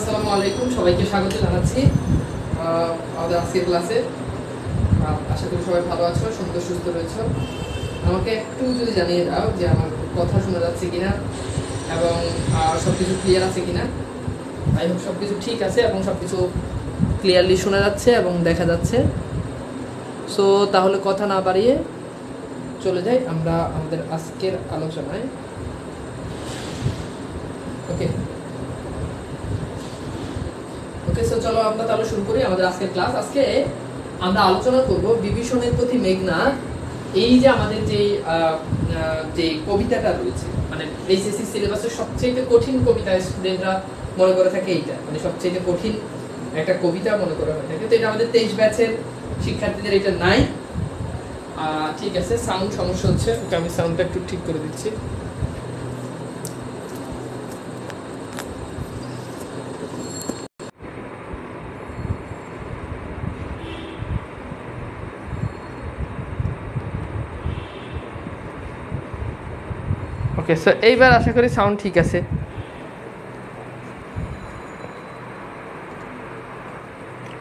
আসসালামু আলাইকুম, সবাইকে স্বাগত জানাচ্ছি আমাদের আজকের ক্লাসে। আশা করি সবাই ভালো আছো, সুন্দর সুস্থ রয়েছো। আমাকে একটু যদি জানিয়ে দাও যে আমার কথা শোনা যাচ্ছে কিনা এবং সব কিছু ক্লিয়ার আছে কিনা। আই হোপ সব কিছু ঠিক আছে এবং সব কিছু ক্লিয়ারলি শোনা যাচ্ছে এবং দেখা যাচ্ছে। সো তাহলে কথা না বাড়িয়ে চলে যাই আমরা আমাদের আজকের আলোচনায়। ওকে, সো চলো আমরা তাহলে শুরু করি আমাদের আজকের ক্লাস। আজকে আমরা আলোচনা করব বিভীষণের প্রতি মেঘনাদ। এই যে আমাদের যে কবিতাটা রয়েছে, মানে এইচএসসি সিলেবাসের সবচেয়ে কঠিন কবিতা স্টুডেন্টরা মনে করে থাকে এইটা, মানে সবচেয়ে কঠিন একটা কবিতা মনে করা হয়ে থাকে। তো এটা আমাদের 23 ব্যাচের শিক্ষার্থীদের এটা নাই। ঠিক আছে, সাউন্ড সমস্যা হচ্ছে, ওকে আমি সাউন্ডটা একটু ঠিক করে দিচ্ছি। ওকে, সো এইবার আশা করি সাউন্ড ঠিক আছে।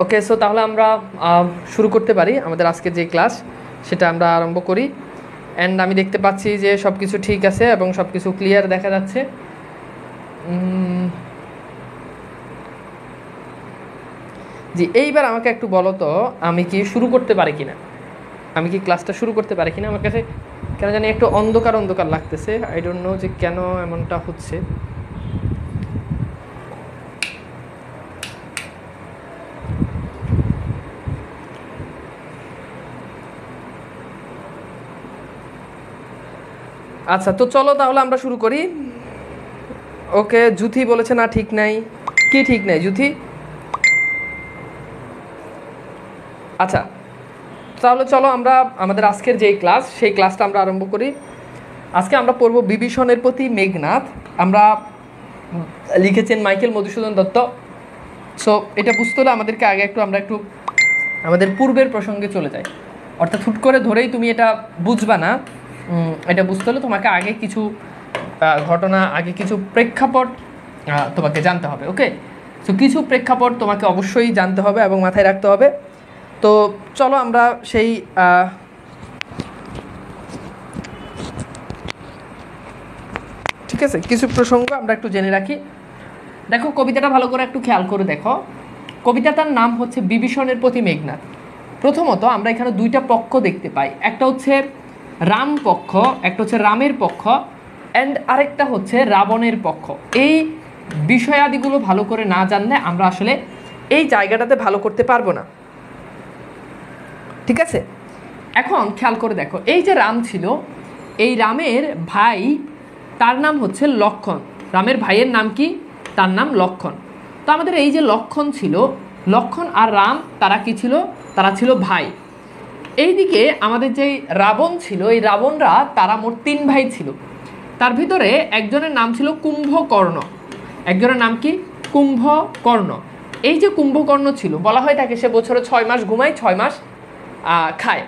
ওকে, সো তাহলে আমরা শুরু করতে পারি আমাদের আজকে যে ক্লাস, সেটা আমরা আরম্ভ করি। অ্যান্ড আমি দেখতে পাচ্ছি যে সব কিছু ঠিক আছে এবং সব কিছু ক্লিয়ার দেখা যাচ্ছে। জি, এইবার আমাকে একটু বলো তো, আমি কি শুরু করতে পারি কিনা, আমি কি ক্লাসটা শুরু করতে পারি কিনা? আমার কাছে কেন জানি একটু অন্ধকার অন্ধকার লাগতেছে। আই ডোন্ট নো যে কেন এমনটা হচ্ছে। আচ্ছা, তো চলো তাহলে আমরা শুরু করি। ওকে, জুথি বলেছে না ঠিক নাই। কি ঠিক নাই জুথি? আচ্ছা, তাহলে চলো আমরা আমাদের আজকের যেই ক্লাস, সেই ক্লাসটা আমরা আরম্ভ করি। আজকে আমরা পড়ব বিভীষণের প্রতি মেঘনাদ। আমরা লিখেছেন মাইকেল মধুসূদন দত্ত। সো এটা বুঝতে হলে আমাদেরকে আগে আমরা একটু আমাদের পূর্বের প্রসঙ্গে চলে যাই। অর্থাৎ হুট করে ধরেই তুমি এটা বুঝবা না। এটা বুঝতে হলে তোমাকে আগে কিছু ঘটনা, আগে কিছু প্রেক্ষাপট তোমাকে জানতে হবে। ওকে, সো কিছু প্রেক্ষাপট তোমাকে অবশ্যই জানতে হবে এবং মাথায় রাখতে হবে। তো চলো আমরা সেই ঠিক আছে, কিছু প্রসঙ্গ আমরা একটু জেনে রাখি। দেখো, কবিতাটা ভালো করে একটু খেয়াল করে দেখো। কবিতাটার নাম হচ্ছে বিভীষণের প্রতি মেঘনাদ। প্রথমত আমরা এখানে দুইটা পক্ষ দেখতে পাই, একটা হচ্ছে রাম পক্ষ, একটা হচ্ছে রামের পক্ষ, অ্যান্ড আরেকটা হচ্ছে রাবণের পক্ষ। এই বিষয়াদিগুলো ভালো করে না জানলে আমরা আসলে এই জায়গাটাতে ভালো করতে পারবো না। ঠিক আছে, এখন খেয়াল করে দেখো, এই যে রাম ছিল, এই রামের ভাই, তার নাম হচ্ছে লক্ষণ। রামের ভাইয়ের নাম কি? তার নাম লক্ষণ। তো আমাদের এই যে লক্ষণ ছিল, লক্ষণ আর রাম তারা কি ছিল? তারা ছিল ভাই। এইদিকে আমাদের যে রাবণ ছিল, এই রাবণরা তারা মোট 3 ভাই ছিল। তার ভিতরে একজনের নাম ছিল কুম্ভকর্ণ। একজনের নাম কি? কুম্ভকর্ণ। এই যে কুম্ভকর্ণ ছিল, বলা হয় তাকে সে বছরে 6 মাস ঘুমায়, 6 মাস খায়।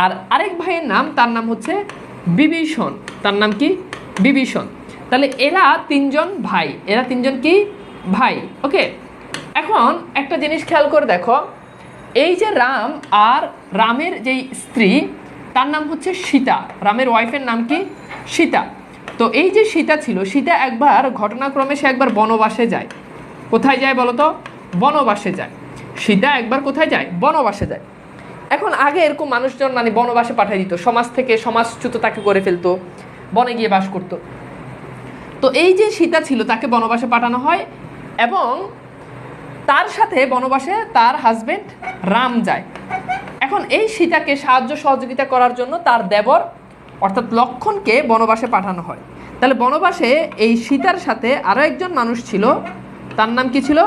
আর আরেক ভাইয়ের নাম, তার নাম হচ্ছে বিভীষণ। তার নাম কি? বিভীষণ। তাহলে এরা 3 জন ভাই, এরা 3 জন কি? ভাই। ওকে, এখন একটা জিনিস খেয়াল করে দেখো, এই যে রাম আর রামের যেই স্ত্রী, তার নাম হচ্ছে সীতা। রামের ওয়াইফের নাম কি? সীতা। তো এই যে সীতা ছিল, সীতা একবার ঘটনাক্রমে সে একবার বনবাসে যায়। কোথায় যায় বলো তো? বনবাসে যায়। সীতা একবার কোথায় যায়? বনবাসে যায়। এখন আগে এরকম মানুষজন মানে বনবাসে পাঠিয়ে দিত, সমাজ থেকে সমাজচ্যুত তাকে করে ফেলতো, বনে গিয়ে বাস করতো। তো এই যে সীতা ছিল, তাকে বনবাসে পাঠানো হয় এবং তার সাথে বনবাসে তার হাজবেন্ড রাম যায়। এখন এই সীতাকে সাহায্য সহযোগিতা করার জন্য তার দেবর অর্থাৎ লক্ষণকে বনবাসে পাঠানো হয়। তাহলে বনবাসে এই সীতার সাথে আরও একজন মানুষ ছিল, তার নাম কি ছিল?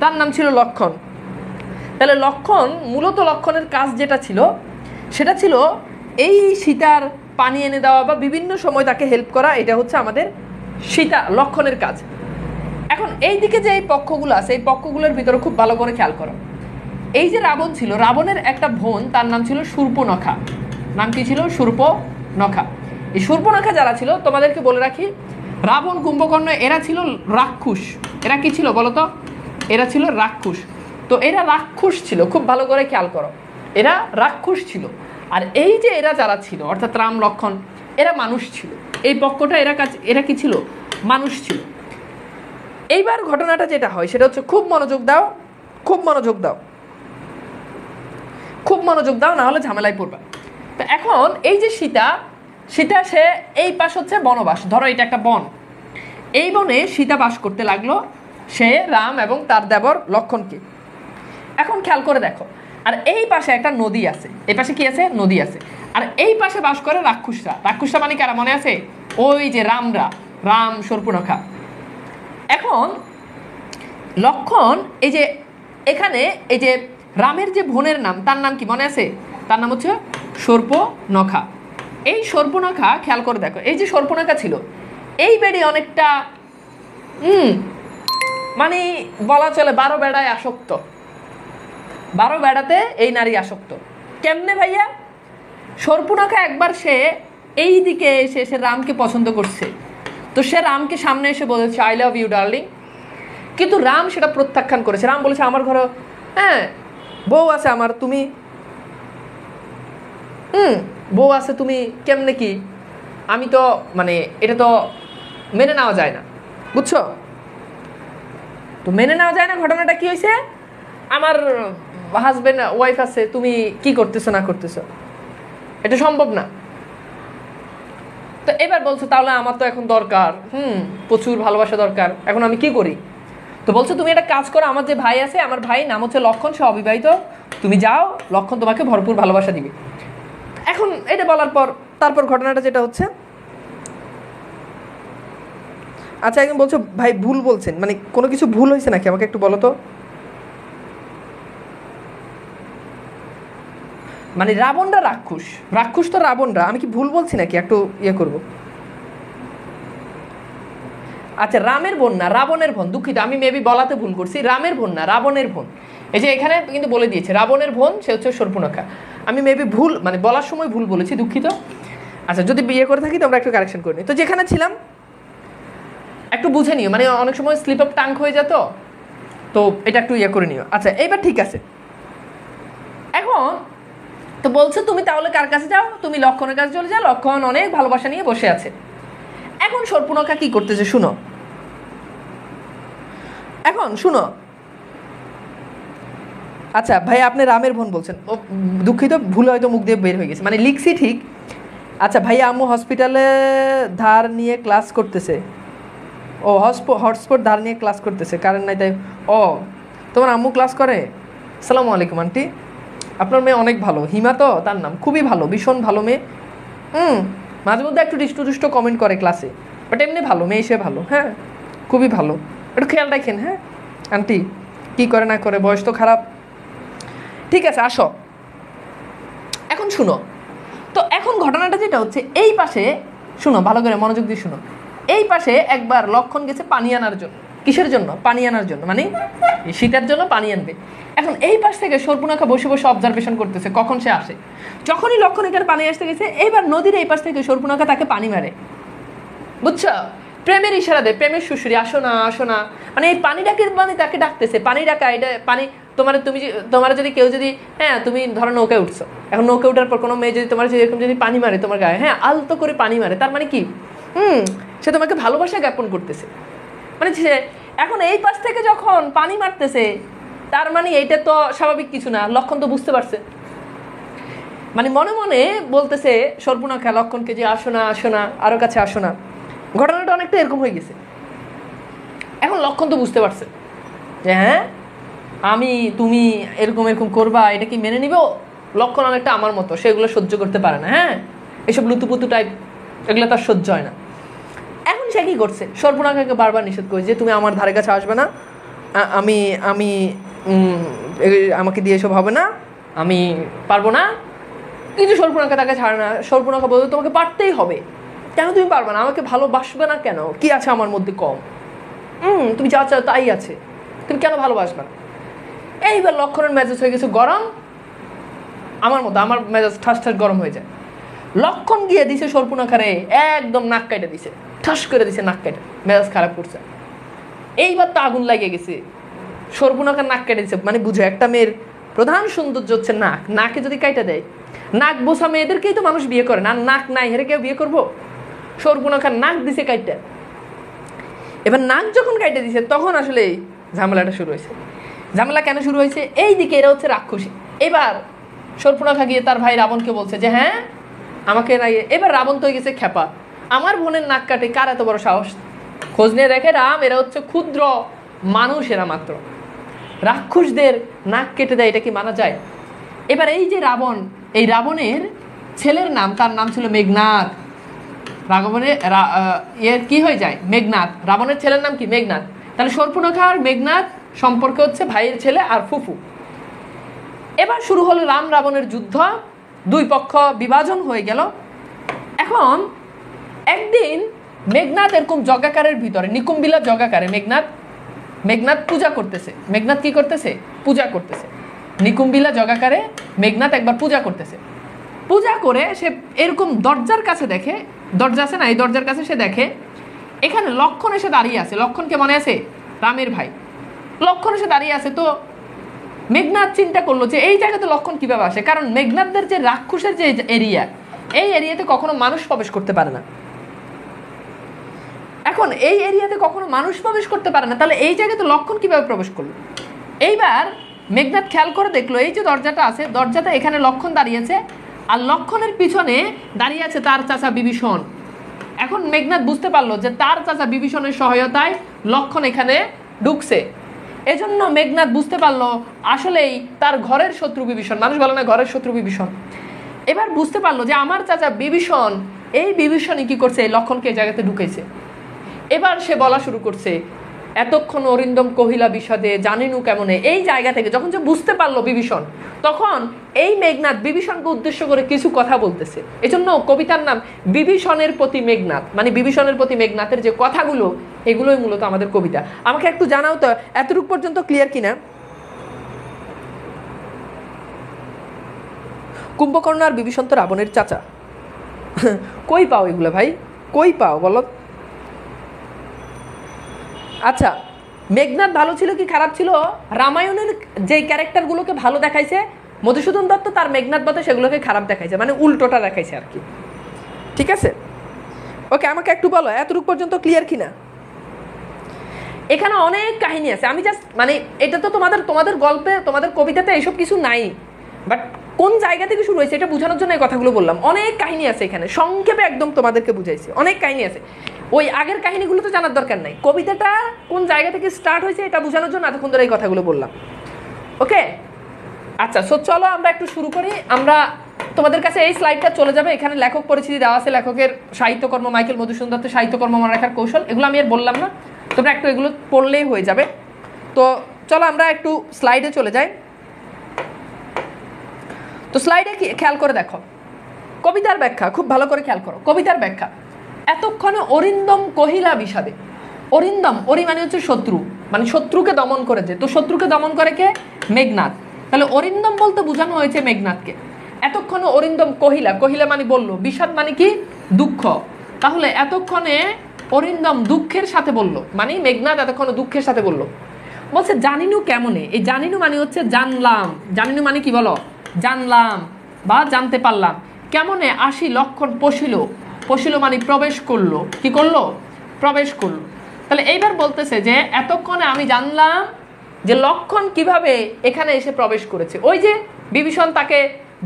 তার নাম ছিল লক্ষণ। তাহলে লক্ষণ, মূলত লক্ষণের কাজ যেটা ছিল, সেটা ছিল এই সীতার পানি এনে দেওয়া বা বিভিন্ন সময় তাকে হেল্প করা। এটা হচ্ছে আমাদের লক্ষণের কাজ। এখন এই দিকে যে এই পক্ষগুলো আছে, এই পক্ষগুলোর ভিতরে খুব ভালো করে খেয়াল করো। এই যে রাবণ ছিল, রাবণের একটা বোন, তার নাম ছিল শূর্পণখা। নাম কি ছিল? শূর্পণখা। এই শূর্পণখা যারা ছিল, তোমাদেরকে বলে রাখি, রাবণ কুম্ভকর্ণ এরা ছিল রাক্ষস। এরা কি ছিল বলো তো? এরা ছিল রাক্ষস। তো এরা রাক্ষস ছিল, খুব ভালো করে খেয়াল করো, এরা রাক্ষস ছিল। আর এই যে এরা যারা ছিল অর্থাৎ রাম লক্ষ্মণ, এরা মানুষ ছিল। এই পক্ষটা এরা কি ছিল? মানুষ ছিল। এইবার ঘটনাটা যেটা হয় সেটা হচ্ছে, খুব মনোযোগ দাও, খুব মনোযোগ দাও, খুব মনোযোগ দাও, না হলে ঝামেলায় পড়বা। তো এখন এই যে সীতা সে এই পাশ হচ্ছে বনবাস, ধরো এটা একটা বন, এই বনে সীতা বাস করতে লাগলো, সে রাম এবং তার দেবর লক্ষ্মণকে। এখন খেয়াল করে দেখো, আর এই পাশে একটা নদী আছে, এই পাশে কি আছে? নদী আছে। আর এই পাশে বাস করে রাক্ষসরা। রাক্ষসরা মানে কারা মনে আছে? ওই যে রাম শূর্পণখা। এখন লক্ষ্মণ এই যে এখানে এই যে রামের যে বোনের নাম, তার নাম কি মনে আছে? তার নাম হচ্ছে শূর্পণখা। এই শূর্পণখা খেয়াল করে দেখো, এই যে শূর্পণখা ছিল, এই বেড়ি অনেকটা মানে বলা চলে 12 বেড়ায় আসক্ত। 12 বেড়াতে এই নারী আসক্ত। কেমনে ভাইয়া? শূর্পণখা একবার সে এই দিকে এসে সে রামকে পছন্দ করছে, তো সে রামকে সামনে এসে বলেছে আই লাভ ইউ ডার্লিং, কিন্তু রাম সেটা প্রত্যাখ্যান করেছে। রাম বলেছে আমার ঘরে বউ আছে, আমার তুমি বউ আছে, তুমি কেমনে কি? আমি তো মানে এটা তো মেনে নেওয়া যায় না, বুঝছো? তো মেনে নেওয়া যায় না। ঘটনাটা কি হয়েছে? আমার হাজবেন্ড ওয়াইফ আছে, তুমি কি করতেছো না করতেছো, এটা সম্ভব না। তো এবার বলছো তাহলে আমার তো এখন দরকার, প্রচুর ভালোবাসা দরকার, এখন আমি কি করি? তো বলছো তুমি একটা কাজ করো, আমার যে ভাই আছে, আমার ভাই নাম হচ্ছে লক্ষ্মণ, সে অবিবাহিত, তুমি যাও, লক্ষ্মণ তোমাকে ভরপুর ভালোবাসা দিবে। এখন এটা বলার পর তারপর ঘটনাটা যেটা হচ্ছে, আচ্ছা একজন বলছো ভাই ভুল বলছেন, মানে কোনো কিছু ভুল হয়েছে নাকি আমাকে একটু বলো তো। মানে রাবণরা রাক্ষস তো রাবণরা, আমি কি ভুল বলছি নাকি? একটু ইয়ে করব। আচ্ছা রামের বোন না, রাবণের বোন, দুঃখিত আমি মেবি বলাতে ভুল করছি, রামের বোন না, রাবণের বোন। এই যে এখানে কিন্তু বলে দিয়েছে রাবণের বোন, সে হচ্ছে শূর্পণখা। আমি মেবি ভুল মানে বলার সময় ভুল বলেছি, দুঃখিত। আচ্ছা যদি বিয়ে করে থাকি তো আমরা একটু কারেকশন করে নিই। তো যেখানে ছিলাম একটু বুঝে নিও, মানে অনেক সময় স্লিপ অফ টাং হয়ে যেত, তো এটা একটু ইয়ে করে নিও। আচ্ছা এইবার ঠিক আছে। এখন তো বলছো তুমি তাহলে কার কাছে যাও? তুমি লক্ষ্মণের কাছে চলে যাও, লক্ষ্মণ অনেক ভালোবাসা নিয়ে বসে আছে। এখন শূর্পণখা কি করতেছে শুনো, এখন শুনো। আচ্ছা ভাই আপনি রামের বোন বলছেন, ও দুঃখিত ভুল হয়তো মুখ দিয়ে বের হয়ে গেছে, মানে লিখছি ঠিক। আচ্ছা ভাইয়া আম্মু হসপিটালে ধার নিয়ে ক্লাস করতেছে, ও হটস্পট ধার নিয়ে ক্লাস করতেছে, কারেন্ট নাই তাই। ও তোমার আম্মু ক্লাস করে? আসসালামু আলাইকুম আন্টি, আপনার মেয়ে অনেক ভালো, হিমা তো তার নাম, খুবই ভালো, ভীষণ ভালো মেয়ে। মাঝে মধ্যে একটু দুষ্ট কমেন্ট করে ক্লাসে, বাট এমনি ভালো মেয়ে, সে ভালো, হ্যাঁ খুবই ভালো, একটু খেয়াল রাখেন। হ্যাঁ আন্টি কী করে না করে, বয়স তো খারাপ। ঠিক আছে আসো। এখন শুনো, তো এখন ঘটনাটা যেটা হচ্ছে, এই পাশে শুনো ভালো করে মনোযোগ দিয়ে শুনো, এই পাশে একবার লক্ষ্মণ গেছে পানি আনার জন্য। কিসের জন্য? পানি আনার জন্য, মানে শীতের জন্য পানি আনবে। এখন এই পাশ থেকে শূর্পণখা বসে বসে অবজারভেশন করতেছে কখন সে আসে। যখনই লক্ষ্মণ এখানে পানি আসতে গেছে, এইবার নদীর এই পাশ থেকে শূর্পণখা তাকে পানি মারে, বুঝছো? প্রেমের ইশারা দেয়, প্রেমের শ্বশুরি, আসো না আসো না, মানে এই পানি ডাকে, মানে তাকে ডাকতেছে, পানি ডাকা, এটা পানি তোমার যদি কেউ যদি তুমি ধরো নৌকায় উঠছো, এখন নৌকা উঠার পর কোনো মেয়ে যদি তোমার এরকম যদি পানি মারে তোমার গায়ে, আলতো করে পানি মারে, তার মানে কি? সে তোমাকে ভালোবাসা জ্ঞাপন করতেছে, মানে সে এখন এই পাশ থেকে যখন পানি মারতেছে, তার মানে এইটা তো স্বাভাবিক কিছু না। লক্ষ্মণ তো বুঝতে পারছে, মানে মনে মনে বলতেছে শূর্পণখা লক্ষ্মণকে যে আসো না আসো না, আরো কাছে আসো না। ঘটনাটা অনেকটা এরকম হয়ে গেছে। এখন লক্ষ্মণ তো বুঝতে পারছে যে আমি তুমি এরকম করবা, এটা কি মেনে নিব? লক্ষ্মণ অনেকটা আমার মতো, সেগুলো সহ্য করতে পারে না, এসব লুতুপুতু টাইপ, এগুলো তার সহ্য হয় না। এখন সে কি করছে, শূর্পণখাকে বারবার নিষেধ করে যে তুমি আমার ধারে কাছে আসবে না, আমি আমি আমাকে দিয়ে এসব হবে না, আমি পারবো না। কিন্তু শূর্পণখা তাকে ছাড়ে না। শূর্পণখা বলতে তোমাকে পারতেই হবে, কেন তুমি পারবে না? আমাকে ভালোবাসবে না কেন? কি আছে আমার মধ্যে কম? তুমি যা চাও তাই আছে, তুমি কেন ভালোবাসবে না? এইবার লক্ষ্মণের মেজাজ হয়ে গেছে গরম, আমার মতো, আমার মেজাজ ঠাস ঠাস গরম হয়ে যায়। লক্ষ্মণ গিয়ে দিছে শূর্পণখারে একদম নাক কাইটে দিছে, ঠাস করে দিছে নাক কেটে, মেজাজ খারাপ করছে। এইবার তো আগুন লাগিয়ে গেছে, সর্বনাকার নাক কেটে দিচ্ছে। মানে বুঝো, একটা মেয়ের প্রধান সৌন্দর্য হচ্ছে নাক, নাকে যদি কাইটা দেয়, নাক বোসা মেয়েদেরকেই তো মানুষ বিয়ে করে না, নাক নাই হেরে কেউ বিয়ে করবো? সর্বনাকার নাক দিছে কাইটা। এবার নাক যখন কাইটে দিছে তখন আসলে ঝামেলাটা শুরু হয়েছে। ঝামেলা কেন শুরু হয়েছে? এই দিকে এরা হচ্ছে রাক্ষসী। এবার সর্বনাখা গিয়ে তার ভাই রাবণকে বলছে যে হ্যাঁ আমাকে নাই। এবার রাবণ তো হয়ে গেছে খেপা, আমার বোনের নাক কাটে কার এত বড় সাহস? খোঁজ নিয়ে দেখে রাম এরা হচ্ছে ক্ষুদ্র মানুষ, এরা মাত্র রাক্ষসদের নাক কেটে দেয়, এটা কি মানা যায়? এবার এই যে রাবণ, এই রাবণের ছেলের নাম, তার নাম ছিল মেঘনাদ। রাবণের এর কি হয়ে যায়? মেঘনাদ। রাবণের ছেলের নাম কি? মেঘনাদ। তাহলে শর্পণখা আর মেঘনাদ সম্পর্কে হচ্ছে ভাইয়ের ছেলে আর ফুফু। এবার শুরু হলো রাম রাবণের যুদ্ধ, দুই পক্ষ বিভাজন হয়ে গেল। এখন একদিন মেঘনাদ এরকম জগাকারের ভিতরে, নিকুম্বিলা জগাকারে মেঘনাদ পূজা করতেছে। মেঘনাদ কি করতেছে? পূজা করতেছে। নিকুম্বিলা জগাকারে মেঘনাদ একবার পূজা করতেছে। পূজা করে সে এরকম দরজার কাছে দেখে, দরজা আছে না, এই দরজার কাছে সে দেখে এখানে লক্ষণ এসে দাঁড়িয়ে আছে। লক্ষণকে মনে আছে? রামের ভাই। লক্ষণ এসে দাঁড়িয়ে আছে। তো মেঘনাদ চিন্তা করলো যে এই জায়গাতে লক্ষণ কিভাবে আসে, কারণ মেঘনাদদের যে রাক্ষসের যে এরিয়া, এই এরিয়াতে কখনো মানুষ প্রবেশ করতে পারে না। এখন এই এরিয়াতে কখনো মানুষ প্রবেশ করতে পারে না, তাহলে এই জায়গাতে লক্ষণ কিভাবে প্রবেশ করলো? এইবার মেঘনাদ খেয়াল করে দেখলো এই যে দরজাটা আছে, দরজাটা এখানে লক্ষণ দাঁড়িয়েছে, আর লক্ষণের পিছনে দাঁড়িয়ে আছে তার চাচা বিভীষণ। এখন মেঘনাদ বুঝতে পারলো যে তার চাচা বিভীষণের সহায়তায় লক্ষণ এখানে ঢুকছে। এজন্য মেঘনাদ বুঝতে পারলো আসলেই তার ঘরের শত্রু বিভীষণ। মানুষ বলে না ঘরের শত্রু বিভীষণ। এবার বুঝতে পারলো যে আমার চাচা বিভীষণ, এই বিভীষণই কি করছে? এই লক্ষণকে এই জায়গাতে ঢুকেছে। এবার সে বলা শুরু করছে, এতক্ষণ অরিন্দম কহিলা বিষাদে জানিনু কেমনে। এই জায়গা থেকে যখন যে বুঝতে পারলো বিভীষণ, তখন এই মেঘনাদ বিভীষণকে উদ্দেশ্য করে কিছু কথা বলতেছে। এজন্য কবিতার নাম বিভীষণের প্রতি মেঘনাদ, মানে বিভীষণের প্রতি মেঘনাথের যে কথাগুলো, এগুলোই মূলত আমাদের কবিতা। আমাকে একটু জানাও তো এতটুকু পর্যন্ত ক্লিয়ার কিনা? কুম্ভকর্ণ আর বিভীষণ তো রাবণের চাচা। কই পাও এগুলো ভাই, কই পাও বলো? আচ্ছা, মেঘনাদ ভালো ছিল কি খারাপ ছিল? রামায়ণের যে ক্যারেক্টারগুলোকে ভালো দেখাইছে মধুসূদন দত্ত, তার মেঘনাদ বধে সেগুলোকে খারাপ দেখাইছে, মানে উল্টোটা দেখাইছে আর কি। ঠিক আছে, ওকে, আমাকে একটু বলো এতটুকু পর্যন্ত ক্লিয়ার কিনা? এখানে অনেক কাহিনী আছে, আমি জাস্ট মানে এটা তো তোমাদের গল্পে, তোমাদের কবিতাতে এইসব কিছু নাই, বাট কোন জায়গা থেকে শুরু হয়েছে এটা বোঝানোর জন্য এই কথাগুলো বললাম। অনেক কাহিনী আছে এখানে, সংক্ষেপে একদম তোমাদেরকে বুঝাইছি, অনেক কাহিনী আছে। ওই আগের কাহিনীগুলো তো জানার দরকার নাই, কবিতাটা কোন জায়গা থেকে স্টার্ট হয়েছে এটা বোঝানোর জন্য এতক্ষণ ধরে এই কথাগুলো বললাম। ওকে, আচ্ছা, সো চলো আমরা একটু শুরু করি। আমরা তোমাদের কাছে এই স্লাইডটা চলে যাবে, এখানে লেখক পরিচিতি দেওয়া আছে, লেখকের সাহিত্যকর্ম, মাইকেল মধুসূদন দত্তের সাহিত্যকর্ম মনে রাখার কৌশল, এগুলো আমি আর বললাম না, তোমরা একটু এগুলো পড়লেই হয়ে যাবে। তো চলো আমরা একটু স্লাইডে চলে যাই। তো স্লাইডে খেয়াল করে দেখো কবিতার ব্যাখ্যা, খুব ভালো করে খেয়াল করো কবিতার ব্যাখ্যা। এতক্ষণে অরিন্দম কহিলা বিষাদে, অরিন্দম, অরি মানে হচ্ছে শত্রু, মানে শত্রুকে দমন করেছে। তো শত্রুকে দমন করে কে? মেঘনাদ। তাহলে অরিন্দম বলতে বোঝানো হয়েছে মেঘনাদকে। এতক্ষণে অরিন্দম কহিলা, কহিলা মানে বললো, বিষাদ মানে কি? দুঃখ। তাহলে এতক্ষণে অরিন্দম দুঃখের সাথে বললো, মানে মেঘনাদ এতক্ষণে দুঃখের সাথে বললো। বলছে জানিনু কেমনে, এই জানিনু মানে হচ্ছে জানলাম, জানিনু মানে কি বলো? জানলাম বা জানতে পারলাম। কেমনে? আসি লক্ষণ পশিল, পশিল মানে প্রবেশ করলো। কি করলো? প্রবেশ করলো। তাহলে এইবার বলতেছে যে এতক্ষণে আমি জানলাম যে লক্ষণ কিভাবে এখানে এসে প্রবেশ করেছে। ওই যে বিভীষণ তাকে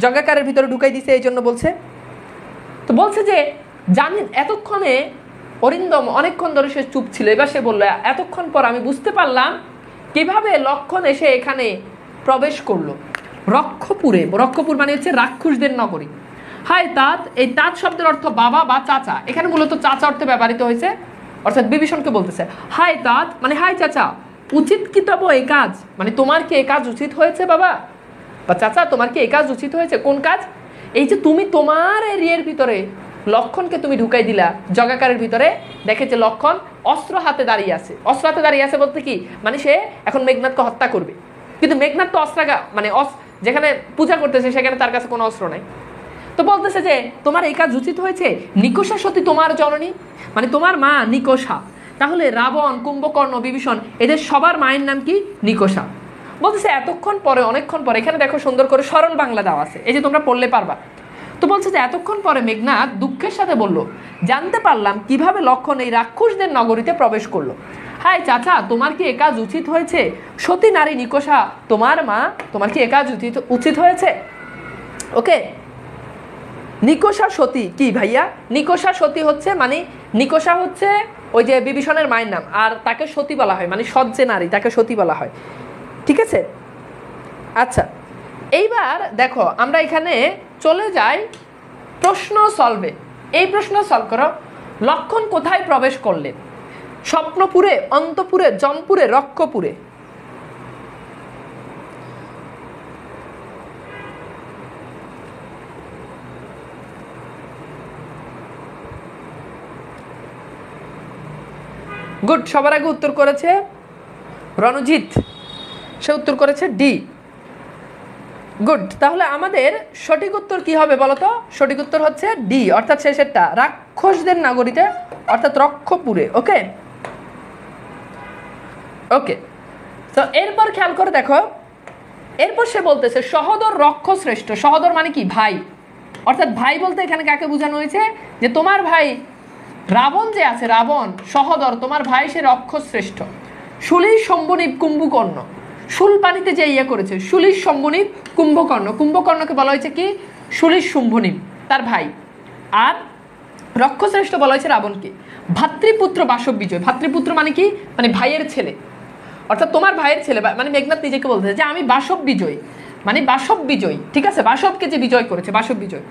জগাকারের ভিতরে ঢুকাই দিছে, এই জন্য বলছে। তো বলছে যে জানি, এতক্ষণে অরিন্দম অনেকক্ষণ ধরে সে চুপ ছিল, এবার সে বললো এতক্ষণ পর আমি বুঝতে পারলাম কিভাবে লক্ষণ এসে এখানে প্রবেশ করলো। রক্ষপুরে, রক্ষপুর মানে হচ্ছে রাক্ষসদের নগরী। হাই তাত, এই তাত শব্দের অর্থ বাবা বা চাচা, এখানে মূলত চাচা অর্থে ব্যবহৃত হয়েছে, অর্থাৎ বিভীষণকে বলতেছে। হাই তাত মানে হাই চাচা, উচিত কি তব এই কাজ, মানে তোমার কি এই কাজ উচিত হয়েছে বাবা বা চাচা, তোমার কি এই কাজ উচিত হয়েছে? কোন কাজ? এই যে তুমি তোমার এরিয়ার ভিতরে লক্ষণকে তুমি ঢুকাই দিলা জগাকারের ভিতরে, দেখে যে লক্ষণ অস্ত্র হাতে দাঁড়িয়ে আছে। অস্ত্র হাতে দাঁড়িয়ে আছে বলতে কি, মানে সে এখন মেঘনাদকে হত্যা করবে, কিন্তু মেঘনাদ তো অস্ত্রাগা মানে যেখানে পূজা করতেছে সেখানে তার কাছে কোনো অস্ত্র নাই। তো বলতেছে যে তোমার এই কাজ উচিত হয়েছে, নিকষা সতী তোমার জননী, মানে তোমার মা নিকষা। তাহলে রাবণ, কুম্ভকর্ণ, বিভীষণ এদের সবার মায়ের নাম কি? নিকষা। বলতেছে এতক্ষণ পরে, অনেকক্ষণ পরে, এখানে দেখো সুন্দর করে সরল বাংলা দেওয়া আছে, এই যে তোমরা পড়লে পারবা। তো বলছে যে এতক্ষণ পরে মেঘনাদ দুঃখের সাথে বলল, জানতে পারলাম কিভাবে লক্ষণ এই রাক্ষসদের নগরীতে প্রবেশ করলো। হাই চাচা, তোমার কি এ কাজ উচিত হয়েছে? সতী নারী নিকষা তোমার মা, তোমার কি এ কাজ উচিত হয়েছে? ওকে, নিকষা সতী কি ভাইয়া? নিকষা সতী হচ্ছে মানে, নিকষা হচ্ছে ওই যে বিভীষণের মায়ের নাম, আর তাকে সতী বলা হয় মানে সৎ যে নারী, তাকে সতী বলা হয়। ঠিক আছে, আচ্ছা এইবার দেখো আমরা এখানে চলে যাই প্রশ্ন সলভে। এই প্রশ্ন সলভ করো, লক্ষণ কোথায় প্রবেশ করলেন? স্বপ্নপুরে, অন্তপুরে, জমপুরে, রক্ষপুরে। গুড, সবার আগে উত্তর করেছে রণজিৎ, সে উত্তর করেছে ডি। গুড, তাহলে আমাদের সঠিক উত্তর কি হবে বলতো? সঠিক উত্তর হচ্ছে ডি, অর্থাৎ শেষেরটা, রাক্ষসদের নগরীতে অর্থাৎ রক্ষপুরে। ওকে ওকে, তো এরপর খেয়াল করে দেখো, এরপর সে বলতেছে সহোদর রক্ষ শ্রেষ্ঠ। সহোদর মানে কি? ভাই, অর্থাৎ ভাই বলতে এখানে কাকে বোঝানো হয়েছে? যে তোমার ভাই রাবণ যে আছে, রাবণ সহোদর, তোমার ভাই সে রক্ষ শ্রেষ্ঠ। শুলির শম্ভুনিপ কুম্ভকর্ণ, শুল পানিতে যে ইয়ে করেছে, শুলির শম্ভুনিপ কুম্ভকর্ণ, কুম্ভকর্ণকে বলা হয়েছে কি? শুলির শুম্ভনিপ, তার ভাই। আর রক্ষশ্রেষ্ঠ বলা হয়েছে রাবণকে। ভাতৃপুত্র বাসব বিজয়, ভাতৃপুত্র মানে কি? মানে ভাইয়ের ছেলে, অর্থাৎ তোমার ভাইয়ের ছেলে, মানে মেঘনাদ নিজেকে বলতেছে যে আমি বাসব বিজয়, মানে বাসব বিজয়। ঠিক আছে, বাসবকে যে বিজয় করেছে, বাসব বিজয়।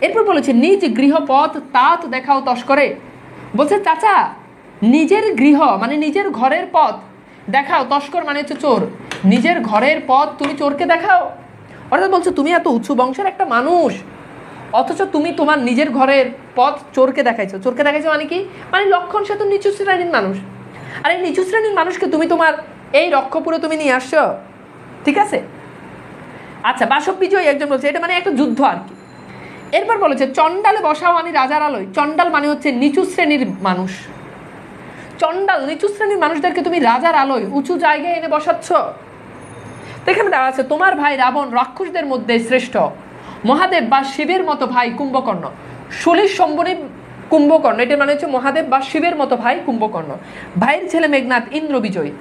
এরপর বলেছে নিজ গৃহপথ তাত দেখাও তস্করে। বলছে চাচা, নিজের গৃহ মানে নিজের ঘরের পথ দেখাও, তস্কর মানে হচ্ছে চোর, নিজের ঘরের পথ তুমি চোরকে দেখাও। অর্থাৎ বলছে তুমি এত উঁচু বংশের একটা মানুষ, অথচ তুমি তোমার নিজের ঘরের পথ চোরকে দেখাইছো। চোরকে দেখাইছো মানে কি? মানে লক্ষণ সে তো নিচু শ্রেণীর মানুষ, আর এই নিচু শ্রেণীর মানুষকে তুমি তোমার এই রক্ষপুরে তুমি নিয়ে আসছো। ঠিক আছে, আচ্ছা বাসব বিজয় একজন বলছে, এটা মানে একটা যুদ্ধ আর কি। এরপর বলেছে চণ্ডালে বসাও আনি রাজার আলোয়। চণ্ডাল মানে হচ্ছে নিচু শ্রেণীর মানুষ, চণ্ডাল নিচু শ্রেণীর মানুষদেরকে তুমি রাজার আলোয় উঁচু জায়গায় এনে বসাচ্ছ। তো এখানে দেওয়া আছে তোমার ভাই রাবণ রাক্ষসদের মধ্যে শ্রেষ্ঠ, মহাদেব বা শিবের মতো ভাই কুম্ভকর্ণ। শুলির শম্ভনী কুম্ভকর্ণ, এটা মানে হচ্ছে মহাদেব বা শিবের মতো ভাই কুম্ভকর্ণ। ভাইয়ের ছেলে মেঘনাদ ইন্দ্র বিজয়,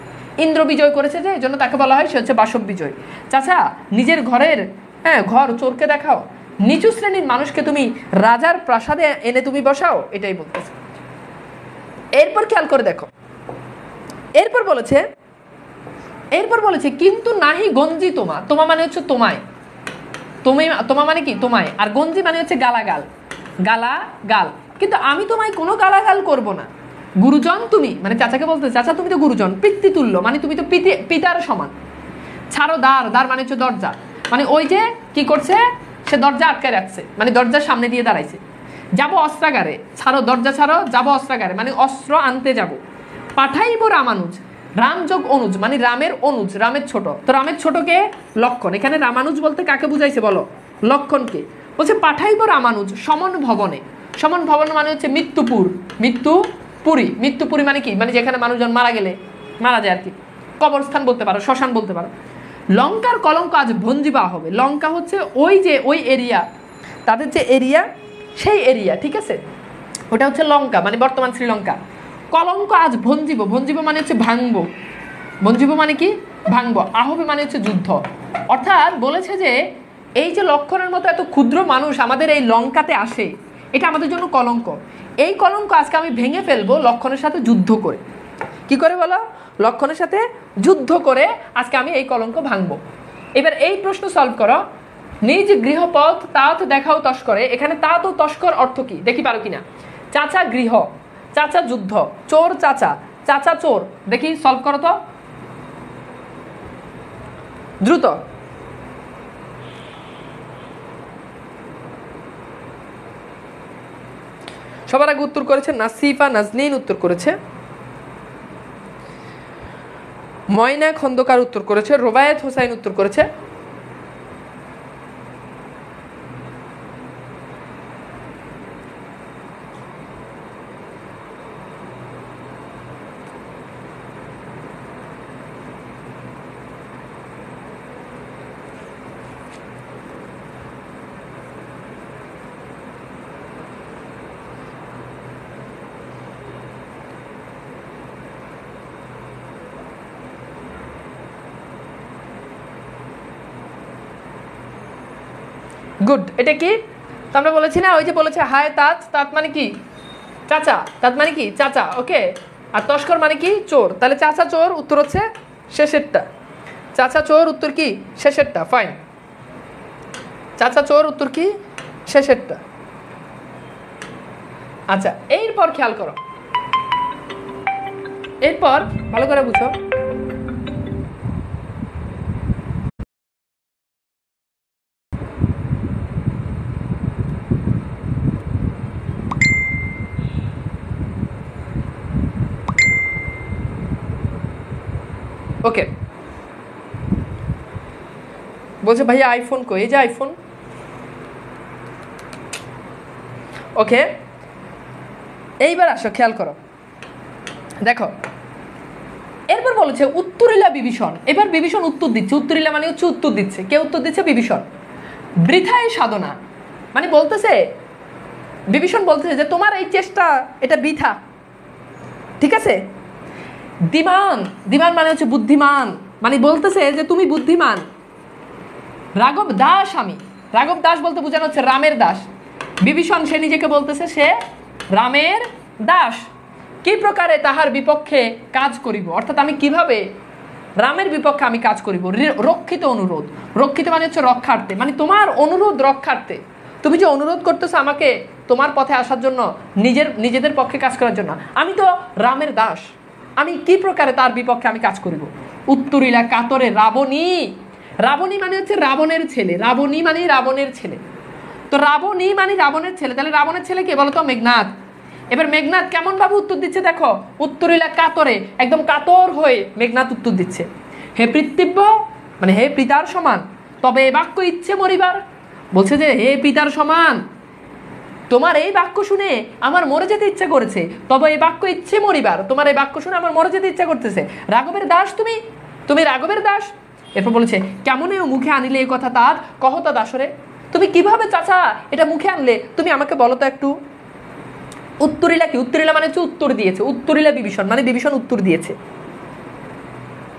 ইন্দ্র বিজয় করেছে যে এই জন্য তাকে বলা হয় সে হচ্ছে বাসব বিজয়। চাচা নিজের ঘরের ঘর চোরকে দেখাও, নিচু শ্রেণীর মানুষকে তুমি রাজার প্রাসাদে এনে তুমি বসাও, এটাই বলতেছে। এরপর খেয়াল করে দেখো, এরপর বলেছে কিন্তু নাহি গঞ্জি তোমা। তোমা মানে হচ্ছে তোমায়, তোমা মানে কি? তোমায়। আর গঞ্জি মানে হচ্ছে গালাগাল, গালাগাল। কিন্তু আমি তোমায় কোনো গালাগাল করব না। গুরুজন তুমি, মানে চাচাকে বলতে, চাচা তুমি তো গুরুজন, পিতৃতুল্য মানে তুমি তো পিতার সমান। ছাড়ো দ্বার, দ্বার মানে হচ্ছে দরজা, মানে ওই যে কি করছে সে দরজা আটকে রাখছে, মানে দরজার সামনে দিয়ে দাঁড়াইছে। যাবো অস্ত্রাগারে, ছাড়ো দরজা ছাড়ো, যাবো অস্ত্রাগারে মানে অস্ত্র আনতে যাব। পাঠাইব রামানুজ, রাম যোগ অনুজ মানে রামের অনুজ, রামের ছোট। তো রামের ছোটকে লক্ষণ, এখানে রামানুজ বলতে কাকে বুঝাইছে বলো? লক্ষণকে। বলছে পাঠাইব রামানুজ সমন ভবনে। সমন ভবন মানে হচ্ছে মৃত্যুপুর, মৃত্যুপুরী। মৃত্যুপুরী মানে কি? মানে যেখানে মানুষজন মারা গেলে মারা যায় আর কি, কবরস্থান বলতে পারো, শ্মশান বলতে পারো। লঙ্কার কলঙ্ক আজ ভঞ্জিবা হবে। লঙ্কা হচ্ছে ওই যে ওই এরিয়া, তাদের যে এরিয়া সেই এরিয়া, ঠিক আছে, ওটা হচ্ছে লঙ্কা মানে বর্তমান শ্রীলঙ্কা। কলঙ্ক আজ ভঞ্জিব, ভঞ্জিব মানে হচ্ছে ভাঙবো, ভঞ্জিব মানে কি? ভাঙবো। আহবে মানে হচ্ছে যুদ্ধ। অর্থাৎ বলেছে যে এই যে লক্ষণের মতো এত ক্ষুদ্র মানুষ আমাদের এই লঙ্কাতে আসে, এটা আমাদের জন্য কলঙ্ক। এই কলঙ্ক আজকে আমি ভেঙে ফেলবো লক্ষণের সাথে যুদ্ধ করে। কি করে বলো? লক্ষণের সাথে যুদ্ধ করে আজকে আমি এই কলঙ্ক ভাঙবো। এবার এই প্রশ্ন সলভ করো, নিজ গৃহপথ তাত দেখাও তস্করে। এখানে তাত ও তস্কর অর্থ কি দেখি পারো কিনা? চাচা গৃহ, চাচা যুদ্ধ, চোর চাচা, চাচা চোর। দেখি সলভ করো তো দ্রুত। সবার আগে উত্তর করেছে নাসিফা নাজনীন, উত্তর করেছে ময়না খন্দকার, উত্তর করেছে রোবায়েত হোসাইন, উত্তর করেছে গুড। এটা কি? তো আমরা বলেছি না, ওই যে বলেছে হায় তাঁত, তাঁত মানে কি? চাচা। তাঁত মানে কি? চাচা। ওকে। আর তস্কর মানে কি? চোর। তাহলে চাচা চোর, উত্তর হচ্ছে শেষেরটা। চাচা চোর, উত্তর কি? শেষেরটা। ফাইন। চাচা চোর, উত্তর কি? শেষেরটা। আচ্ছা, এরপর খেয়াল করো, এরপর ভালো করে বুঝো। ওকে, বলছে ভাইয়া আইফোন কই? এই যে আইফোন। ওকে, এইবার আসো, খেয়াল করো, দেখো এরপর বলেছে উত্তরিলা বিভীষণ। এবার বিভীষণ উত্তর দিচ্ছে। উত্তরিলা মানে হচ্ছে উত্তর দিচ্ছে। কে উত্তর দিচ্ছে? বিভীষণ। বৃথায় সাধনা মানে বলতেছে, বিভীষণ বলতেছে যে তোমার এই চেষ্টা এটা বৃথা। ঠিক আছে? দিমান, দিমান মানে হচ্ছে বুদ্ধিমান, মানে বলতেছে যে তুমি বুদ্ধিমান। রাঘব দাস আমি। রাঘব দাস বলতে বোঝানো হচ্ছে রামের দাস। বিভীষণ সে নিজেকে বলতেছে সে রামের দাস। কি প্রকারে তাহার বিপক্ষে কাজ করিব, অর্থাৎ আমি কিভাবে রামের বিপক্ষে আমি কাজ করিব। রক্ষিত অনুরোধ, রক্ষিত মানে হচ্ছে রক্ষার্থে, মানে তোমার অনুরোধ রক্ষার্থে। তুমি যে অনুরোধ করতেছো আমাকে তোমার পথে আসার জন্য, নিজেদের পক্ষে কাজ করার জন্য, আমি তো রামের দাস, আমি কি প্রকারে তার বিপক্ষে আমি কাজ করিব। উত্তরিলা কাতরে রাবণী। রাবণী মানে হচ্ছে রাবণের ছেলে। রাবণী মানে রাবণের ছেলে। তো রাবণী মানে রাবণের ছেলে, তাহলে রাবণের ছেলে কে বলতো? মেঘনাদ। এবার মেঘনাদ কেমন ভাবে উত্তর দিচ্ছে দেখো, উত্তরিলা কাতরে, একদম কাতর হয়ে মেঘনাদ উত্তর দিচ্ছে। হে পিতৃব্য মানে হে পিতার সমান, তবে এই বাক্য ইচ্ছে মরিবার। বলছে যে হে পিতার সমান, তোমার এই বাক্য শুনে আমার মরে যেতে ইচ্ছা করেছে, তবে এই বাক্য ইচ্ছে মরিবার। তোমার এই বাক্য শুনে আমার মরে যেতে ইচ্ছা করতেছে। রাঘবের দাস তুমি, তুমি রাঘবের দাস। এরপর বলেছে কেমন মুখে আনিলে এই কথা তার কহতা দাসরে। তুমি কিভাবে চাচা এটা মুখে আনলে, তুমি আমাকে বলো তো একটু। উত্তরিলা কি? উত্তরিলা মানে হচ্ছে উত্তর দিয়েছে। উত্তরিলা বিভীষণ মানে বিভীষণ উত্তর দিয়েছে।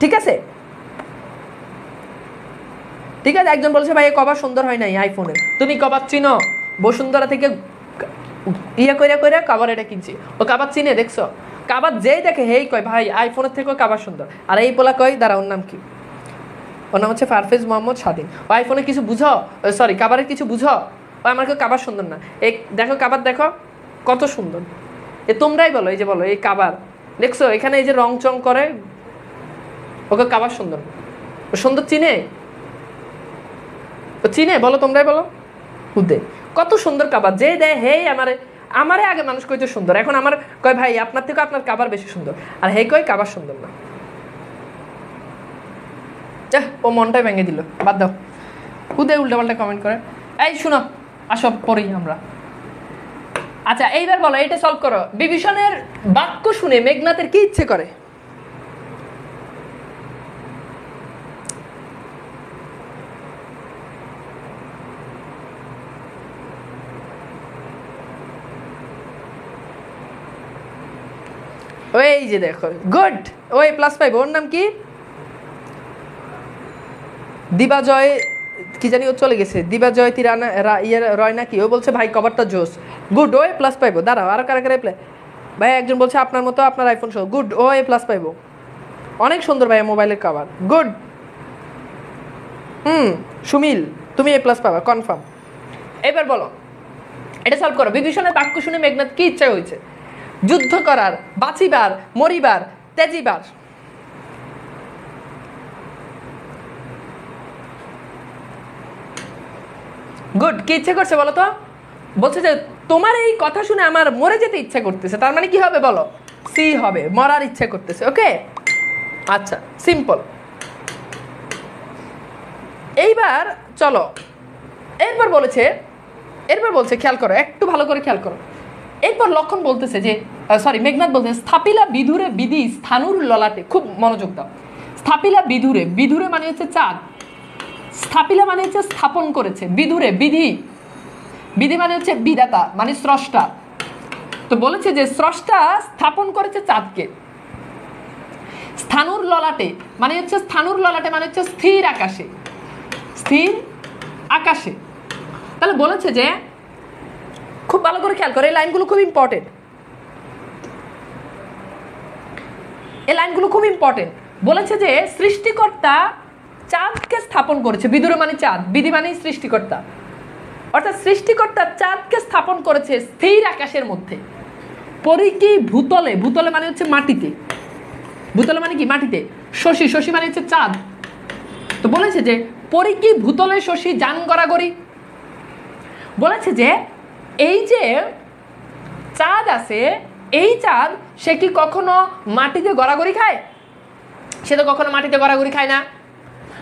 ঠিক আছে? ঠিক আছে। একজন বলছে ভাই কভার সুন্দর হয় নাই আইফোনের। তুমি কভার চিনো? বসুন্ধরা থেকে ইয়া কইরা কইরা কভার এটা কিনছি। ও কভার চিনে দেখছো? কভার যেই দেখে হেই কয় ভাই আইফোনের থেকেও কভার সুন্দর। আর এই পোলা কয় দাঁড়া, ওর নাম কি? ওর নাম হচ্ছে পারভেজ মোহাম্মদ স্বাধীন। ও আইফোনে কিছু বুঝো, সরি কাভারের কিছু বুঝো? ও আমার কেউ কাভার সুন্দর না। এই দেখো কাভার, দেখো কত সুন্দর। এ তোমরাই বলো, এই যে বলো এই কাভার দেখছো, এখানে এই যে রং চং করে, ওকে কাভার সুন্দর। ও সুন্দর চিনে? ও চিনে? বলো, তোমরাই বলো। হুদে কত সুন্দর কাভার, যে দেয় হেই আমারে আগে মানুষ কইতে সুন্দর, এখন আমার কয় ভাই আপনার থেকে আপনার কাভার বেশি সুন্দর, আর হে কয় কাভার সুন্দর না। ও মনটাই ভেঙে দিল, বাদ দাও। হুদে উল্টাপাল্টা কমেন্ট করে। এই শুনো, আসো পড়ি আমরা। আচ্ছা এইবার বলো, এটা সলভ করো। বিভীষণের বাক্য শুনে মেঘনাথের কি ইচ্ছে করে? ওই যে দেখো, গুড। ওই প্লাস পাইব। ওর নাম কি? দিবাজয় কি জানি, ও চলে গেছে। দিবাজয় তিরানা রয় নাকি, ও বলছে ভাই কভারটা জোস। গুড, ও প্লাস পাইবো। দাঁড়াও, আরো কারা কারা প্লে। ভাই একজন বলছে আপনার মতো আপনার আইফোন সহ। গুড, ও প্লাস পাইবো। অনেক সুন্দর ভাইয়া মোবাইলের কভার। গুড। সুমিল তুমি এ প্লাস পাবা কনফার্ম। এবার বলো, এটা সলভ করো। বিভীষণের বাক্য শুনে মেঘনাথ কি ইচ্ছা হয়েছে? যুদ্ধ করার, বাঁচিবার, মরিবার, তেজিবার। গুড। কি ইচ্ছে করছে বলো তো? বলছে যে তোমার এই কথা শুনে আমার মরে যেতে ইচ্ছা করতেছে। তার মানে কি হবে বলো? সি হবে, মরার ইচ্ছা করতেছে। ওকে, আচ্ছা সিম্পল। এইবার চলো, এরপর বলছে খেয়াল করো, একটু ভালো করে খেয়াল করো। এরপর লক্ষণ বলতেছে যে মেঘনাথ বলতেছে স্থাপিলা বিধুরে বিধি স্থানুর ললাটে। খুব মনোযোগ দাও। স্থাপিলা বিধুরে, বিধুরে মানে হচ্ছে চাঁদ, স্থাপিলা মানে হচ্ছে স্থাপন করেছে, বিধুরে বিধি, বিধি মানে হচ্ছে বিধাতা মানে স্রষ্টা। তো বলেছে যে স্রষ্টা স্থাপন করেছে চাঁদকে। স্থানুর ললাটে মানে হচ্ছে, স্থানুর ললাটে মানে হচ্ছে স্থির আকাশে, স্থির আকাশে। তাহলে বলেছে যে খুব ভালো করে খেয়াল করে, এই লাইনগুলো খুব ইম্পর্টেন্ট, এই লাইনগুলো খুব ইম্পর্টেন্ট। বলেছে যে সৃষ্টিকর্তা চাঁদকে স্থাপন করেছে, বিদুর মানে চাঁদ, বিধি মানে সৃষ্টিকর্তা, অর্থাৎ সৃষ্টিকর্তা চাঁদকে স্থাপন করেছে স্থির আকাশের মধ্যে, পরিকি ভূতলে, ভূতলে মানে হচ্ছে মাটিতে, ভূতলে মানে কি মাটিতে, শশী, শশী মানে হচ্ছে চাঁদ। তো বলেছে যে পরিকি ভূতলে শশী যান গড়াগড়ি, বলেছে যে এই যে চাঁদ আছে, এই চাঁদ সে কি কখনো মাটিতে গড়াগড়ি খায়? সে তো কখনো মাটিতে গড়াগড়ি খায় না।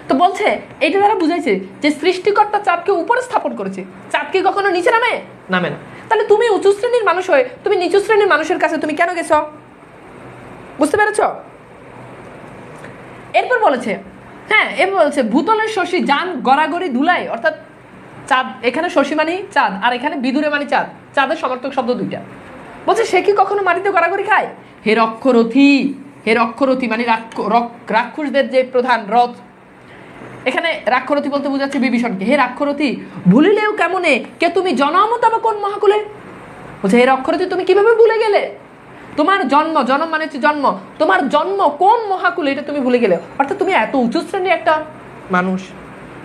তো বলছে এইটা দ্বারা বুঝাইছে যে সৃষ্টিকর্তা চাঁদকে উপরে স্থাপন করেছে, চাঁদকে কখনো নিচে নামে নামে না। তাহলে তুমি উঁচু শ্রেণীর মানুষ হয়ে তুমি নিচু শ্রেণীর মানুষের কাছে তুমি কেন গেছো? বুঝতে পেরেছ? এরপর বলেছে, হ্যাঁ এরপর বলছে ভূতলের শশী যান গড়াগড়ি ধুলাই, অর্থাৎ চাঁদ, এখানে শশী মানে চাঁদ আর এখানে বিদুরে মানে চাঁদ, চাঁদের সমার্থক শব্দ দুইটা। বলছে সে কি কখনো মাটিতে গড়াগড়ি খায়? হে রক্ষরথী, হে রক্ষরথী মানে রাক্ষসদের যে প্রধান রথ, এখানে রাক্ষরথী বলতে বোঝাচ্ছে বিভীষণকে। হে রাক্ষরথী ভুলিলেও কেমনে কে তুমি জনম তবে কোন মহাকুলে, বলছে হে রক্ষরথী তুমি কিভাবে ভুলে গেলে তোমার জন্ম, জন্ম মানে হচ্ছে জন্ম, তোমার জন্ম কোন মহাকুলে এটা তুমি ভুলে গেলে। অর্থাৎ তুমি এত উঁচু শ্রেণীর একটা মানুষ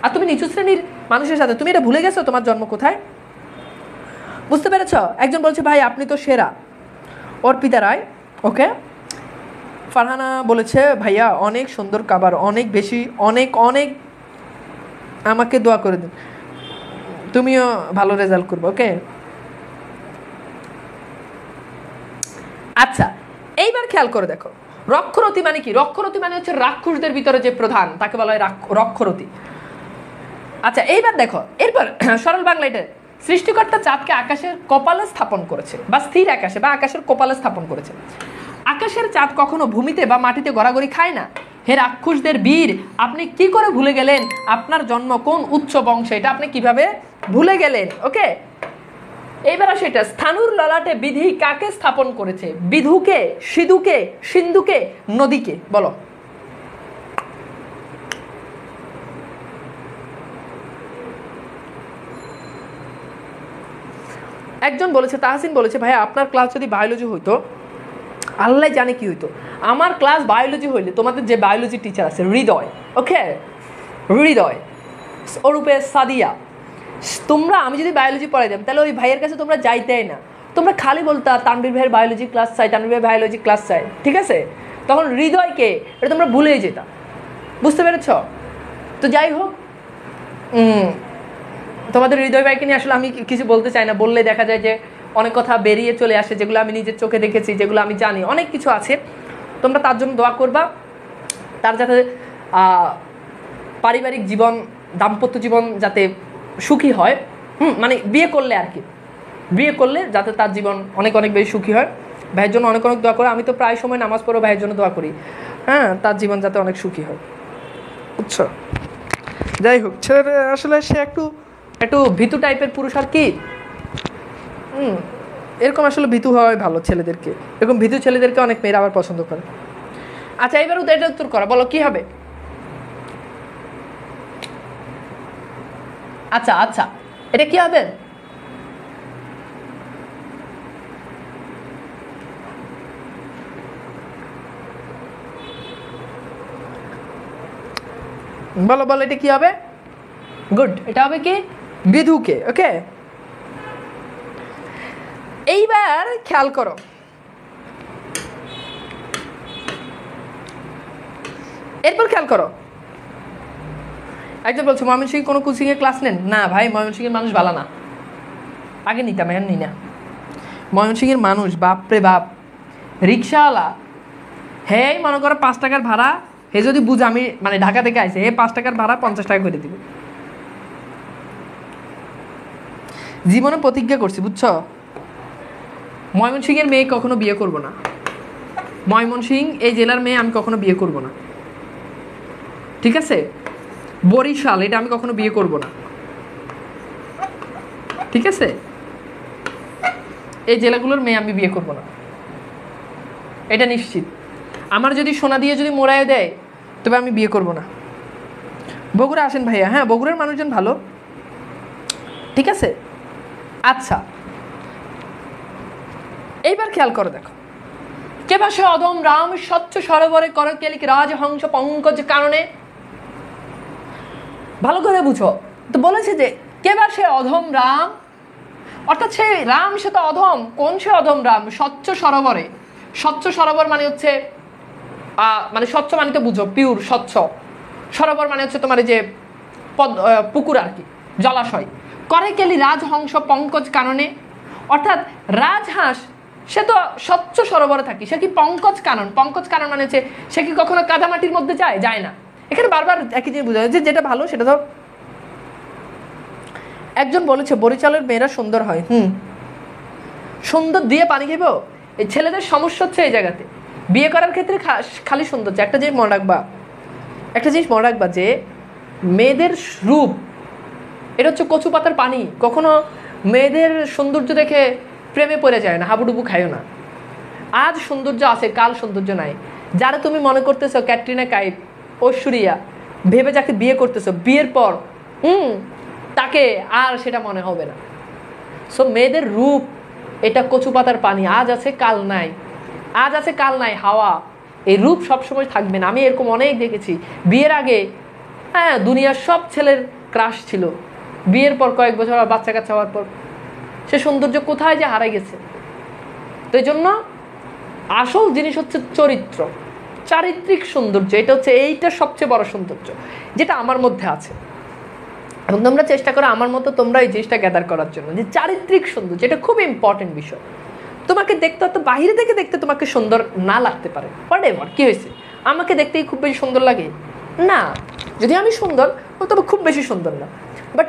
আর তুমি নিচু শ্রেণীর মানুষের সাথে তুমি এটা ভুলে গেছো তোমার জন্ম কোথায়। বুঝতে পেরেছ? একজন বলছে ভাই আপনি তো সেরা, অর্পিতা রায়, ওকে। ফারহানা বলেছে ভাইয়া অনেক সুন্দর কাবার, অনেক বেশি, অনেক অনেক, আমাকে দোয়া করে দিন, তুমিও ভালো রেজাল্ট করবে, ওকে। আচ্ছা এইবার খেয়াল করে দেখো, রক্ষরথী মানে কি? রক্ষরথী মানে হচ্ছে রাক্ষসদের ভিতরে যে প্রধান, তাকে বলা হয় রক্ষরথী। আচ্ছা এইবার দেখো, এরপর সরল বাংলা এটা, সৃষ্টিকর্তা চাঁদকে আকাশের কপালে স্থাপন করেছে, বা স্থির আকাশে বা আকাশের কপালে স্থাপন করেছে। আকাশের চাঁদ কখনো ভূমিতে বা মাটিতে গড়াগড়ি খায় না। হে রাক্ষসদের বীর, আপনি কি করে ভুলে গেলেন আপনার জন্ম কোন উচ্চ বংশে, এটা আপনি কিভাবে ভুলে গেলেন, ওকে। এইবার সেটা স্থানুর ললাটে বিধি কাকে স্থাপন করেছে? বিধুকে, সিধুকে, সিন্ধুকে, নদীকে, বলো। একজন বলেছে, তাহসিন বলেছে ভাইয়া আপনার ক্লাস যদি বায়োলজি হইতো, আল্লাহ জানে কি হইতো। আমার ক্লাস বায়োলজি হইলে তোমাদের যে বায়োলজি টিচার আছে হৃদয়, ওকে, হৃদয়, ওরূপে সাদিয়া, তোমরা, আমি যদি বায়োলজি পড়াইতাম তাহলে ওই ভাইয়ের কাছে তোমরা যাইতেই না, তোমরা খালি বলতা তানভীর ভাইয়ের বায়োলজি ক্লাস চাই, তানভীর ভাইয়ের বায়োলজি ক্লাস চাই, ঠিক আছে। তখন হৃদয়কে এটা তোমরা ভুলেই যেতা, বুঝতে পেরেছ? তো যাই হোক, তোমাদের হৃদয় ভাইকে নিয়ে আসলে আমি কিছু বলতে চাই না, বললে দেখা যায় যে অনেক কথা বেরিয়ে চলে আসে, যেগুলো আমি নিজের চোখে দেখেছি, যেগুলো আমি জানি, অনেক কিছু আছে। তোমরা তার জন্য দোয়া করবা, তার যাতে পারিবারিক জীবন, দাম্পত্য জীবন যাতে সুখী হয়, মানে বিয়ে করলে আর কি, বিয়ে করলে যাতে তার জীবন অনেক অনেক বেশি সুখী হয়। ভাইয়ের জন্য অনেক অনেক দোয়া করো। আমি তো প্রায় সময় নামাজ পড়ো ভাইয়ের জন্য দোয়া করি, হ্যাঁ, তার জীবন যাতে অনেক সুখী হয়, বুঝছো। যাই হোক, ছেলেটা আসলে সে একটু একটু ভীতু টাইপের পুরুষ আর কি, এরকম আসলে ভীতু হওয়াই ভালো ছেলেদেরকে, এরকম ভীতু ছেলেদেরকে অনেক মেয়েরা আবার পছন্দ করে। আচ্ছা এবার এটা উত্তর করা, বলো কি হবে? আচ্ছা আচ্ছা এটা কি হবে? বলো বলো এটা কি হবে? গুড, এটা হবে কি? বিধুকে, ওকে। এইবার খেয়াল করো, এরপর খেয়াল করো, একজন বলছে ময়মনসিংহ কোনো কোচিং এ ক্লাস নেন না? ভাই ময়মনসিংহের মানুষ ভালো না, আগে নিতাম এখন নি না। ময়মনসিংহের মানুষ বাপরে বাপ, রিক্সাওয়ালা, হে মনে করো 5 টাকার ভাড়া, হে যদি বুঝ আমি মানে ঢাকা থেকে আইসে, হে 5 টাকার ভাড়া 50 টাকা করে দিবে। জীবনে প্রতিজ্ঞা করছি, বুঝছো, ময়মনসিংহের মেয়ে কখনো বিয়ে করব না, ময়মনসিংহ এই জেলার মেয়ে আমি কখনো বিয়ে করব না, ঠিক আছে। বরিশাল এটা আমি কখনো বিয়ে করব না, ঠিক আছে। এই জেলাগুলোর মেয়ে আমি বিয়ে করব না, এটা নিশ্চিত। আমার যদি সোনা দিয়ে যদি মোড়ায় দেয় তবে আমি বিয়ে করব না। বগুড়া আসেন ভাইয়া, হ্যাঁ বগুড়ার মানুষজন ভালো, ঠিক আছে। আচ্ছা, এইবার খেয়াল করে দেখো, কে বা সে অধম রাম স্বচ্ছ সরোবরে করে কেলিক রাজহংস পঙ্কজ কারণে। ভালো করে বুঝো তো, বলেছে যে কে বা সে অধম রাম, অর্থাৎ সে রাম সে তো অধম। কোন সে অধম রাম? স্বচ্ছ সরোবরে। স্বচ্ছ সরোবর মানে হচ্ছে মানে স্বচ্ছ মানে তো বুঝো পিওর স্বচ্ছ, সরোবর মানে হচ্ছে তোমার এই যে পুকুর আর কি, জলাশয়। করে কেলি রাজহংস পঙ্কজ কাননে, অর্থাৎ রাজহাঁস সে তো স্বচ্ছ সরোবরে থাকি, সে কি পঙ্কজ কানন? পঙ্কজ কানন মানে হচ্ছে সে কি কখনো কাদামাটির মধ্যে যায়? যায় না। এখানে বারবার একই জিনিস বোঝা যাচ্ছে, যেটা ভালো সেটা তো। একজন বলেছে বরিচালের মেয়েরা সুন্দর হয়। সুন্দর দিয়ে পানি খেবো? এই ছেলেদের সমস্যা হচ্ছে এই জায়গাতে, বিয়ে করার ক্ষেত্রে খালি সৌন্দর্য। একটা জিনিস মনে রাখবা, যে মেয়েদের রূপ এটা হচ্ছে কচু পাতার পানি। কখনো মেয়েদের সৌন্দর্য দেখে প্রেমে পড়ে যায় না, হাবুডুবু খাইও না। আজ সৌন্দর্য আছে, কাল সৌন্দর্য নাই। যারা তুমি মনে করতেছো ক্যাটরিনা কাইফ, ঐশ্বরিয়া ভেবে যাকে বিয়ে করতেছো, বিয়ের পর তাকে আর সেটা মনে হবে না। সো মেয়েদের রূপ এটা কচু পাতার পানি, আজ আছে কাল নাই, আজ আছে কাল নাই হাওয়া। এই রূপ সবসময় থাকবে না। আমি এরকম অনেক দেখেছি, বিয়ের আগে হ্যাঁ দুনিয়ার সব ছেলের ক্রাশ ছিল, বিয়ের পর কয়েক বছর বাচ্চা কাচ্চা হওয়ার পর সে সৌন্দর্য কোথায় যে হারাই গেছে। তো এই জন্য আসল জিনিস হচ্ছে চরিত্র, চারিত্রিক সৌন্দর্য। এটা হচ্ছে এইটা সবচেয়ে বড় সৌন্দর্য যেটা আমার মধ্যে আছে, এবং তোমরা চেষ্টা করো আমার মতো তোমরা এই জিনিসটা গ্যাদার করার জন্য, যে চারিত্রিক সৌন্দর্য এটা খুব ইম্পর্টেন্ট বিষয়। তোমাকে দেখতে হয়তো বাইরে থেকে দেখতে তোমাকে সুন্দর না লাগতে পারে, হোয়াটএভার, কি হয়েছে, আমাকে দেখতেই খুব বেশি সুন্দর লাগে না, যদি আমি সুন্দর তবে খুব বেশি সুন্দর না, বাট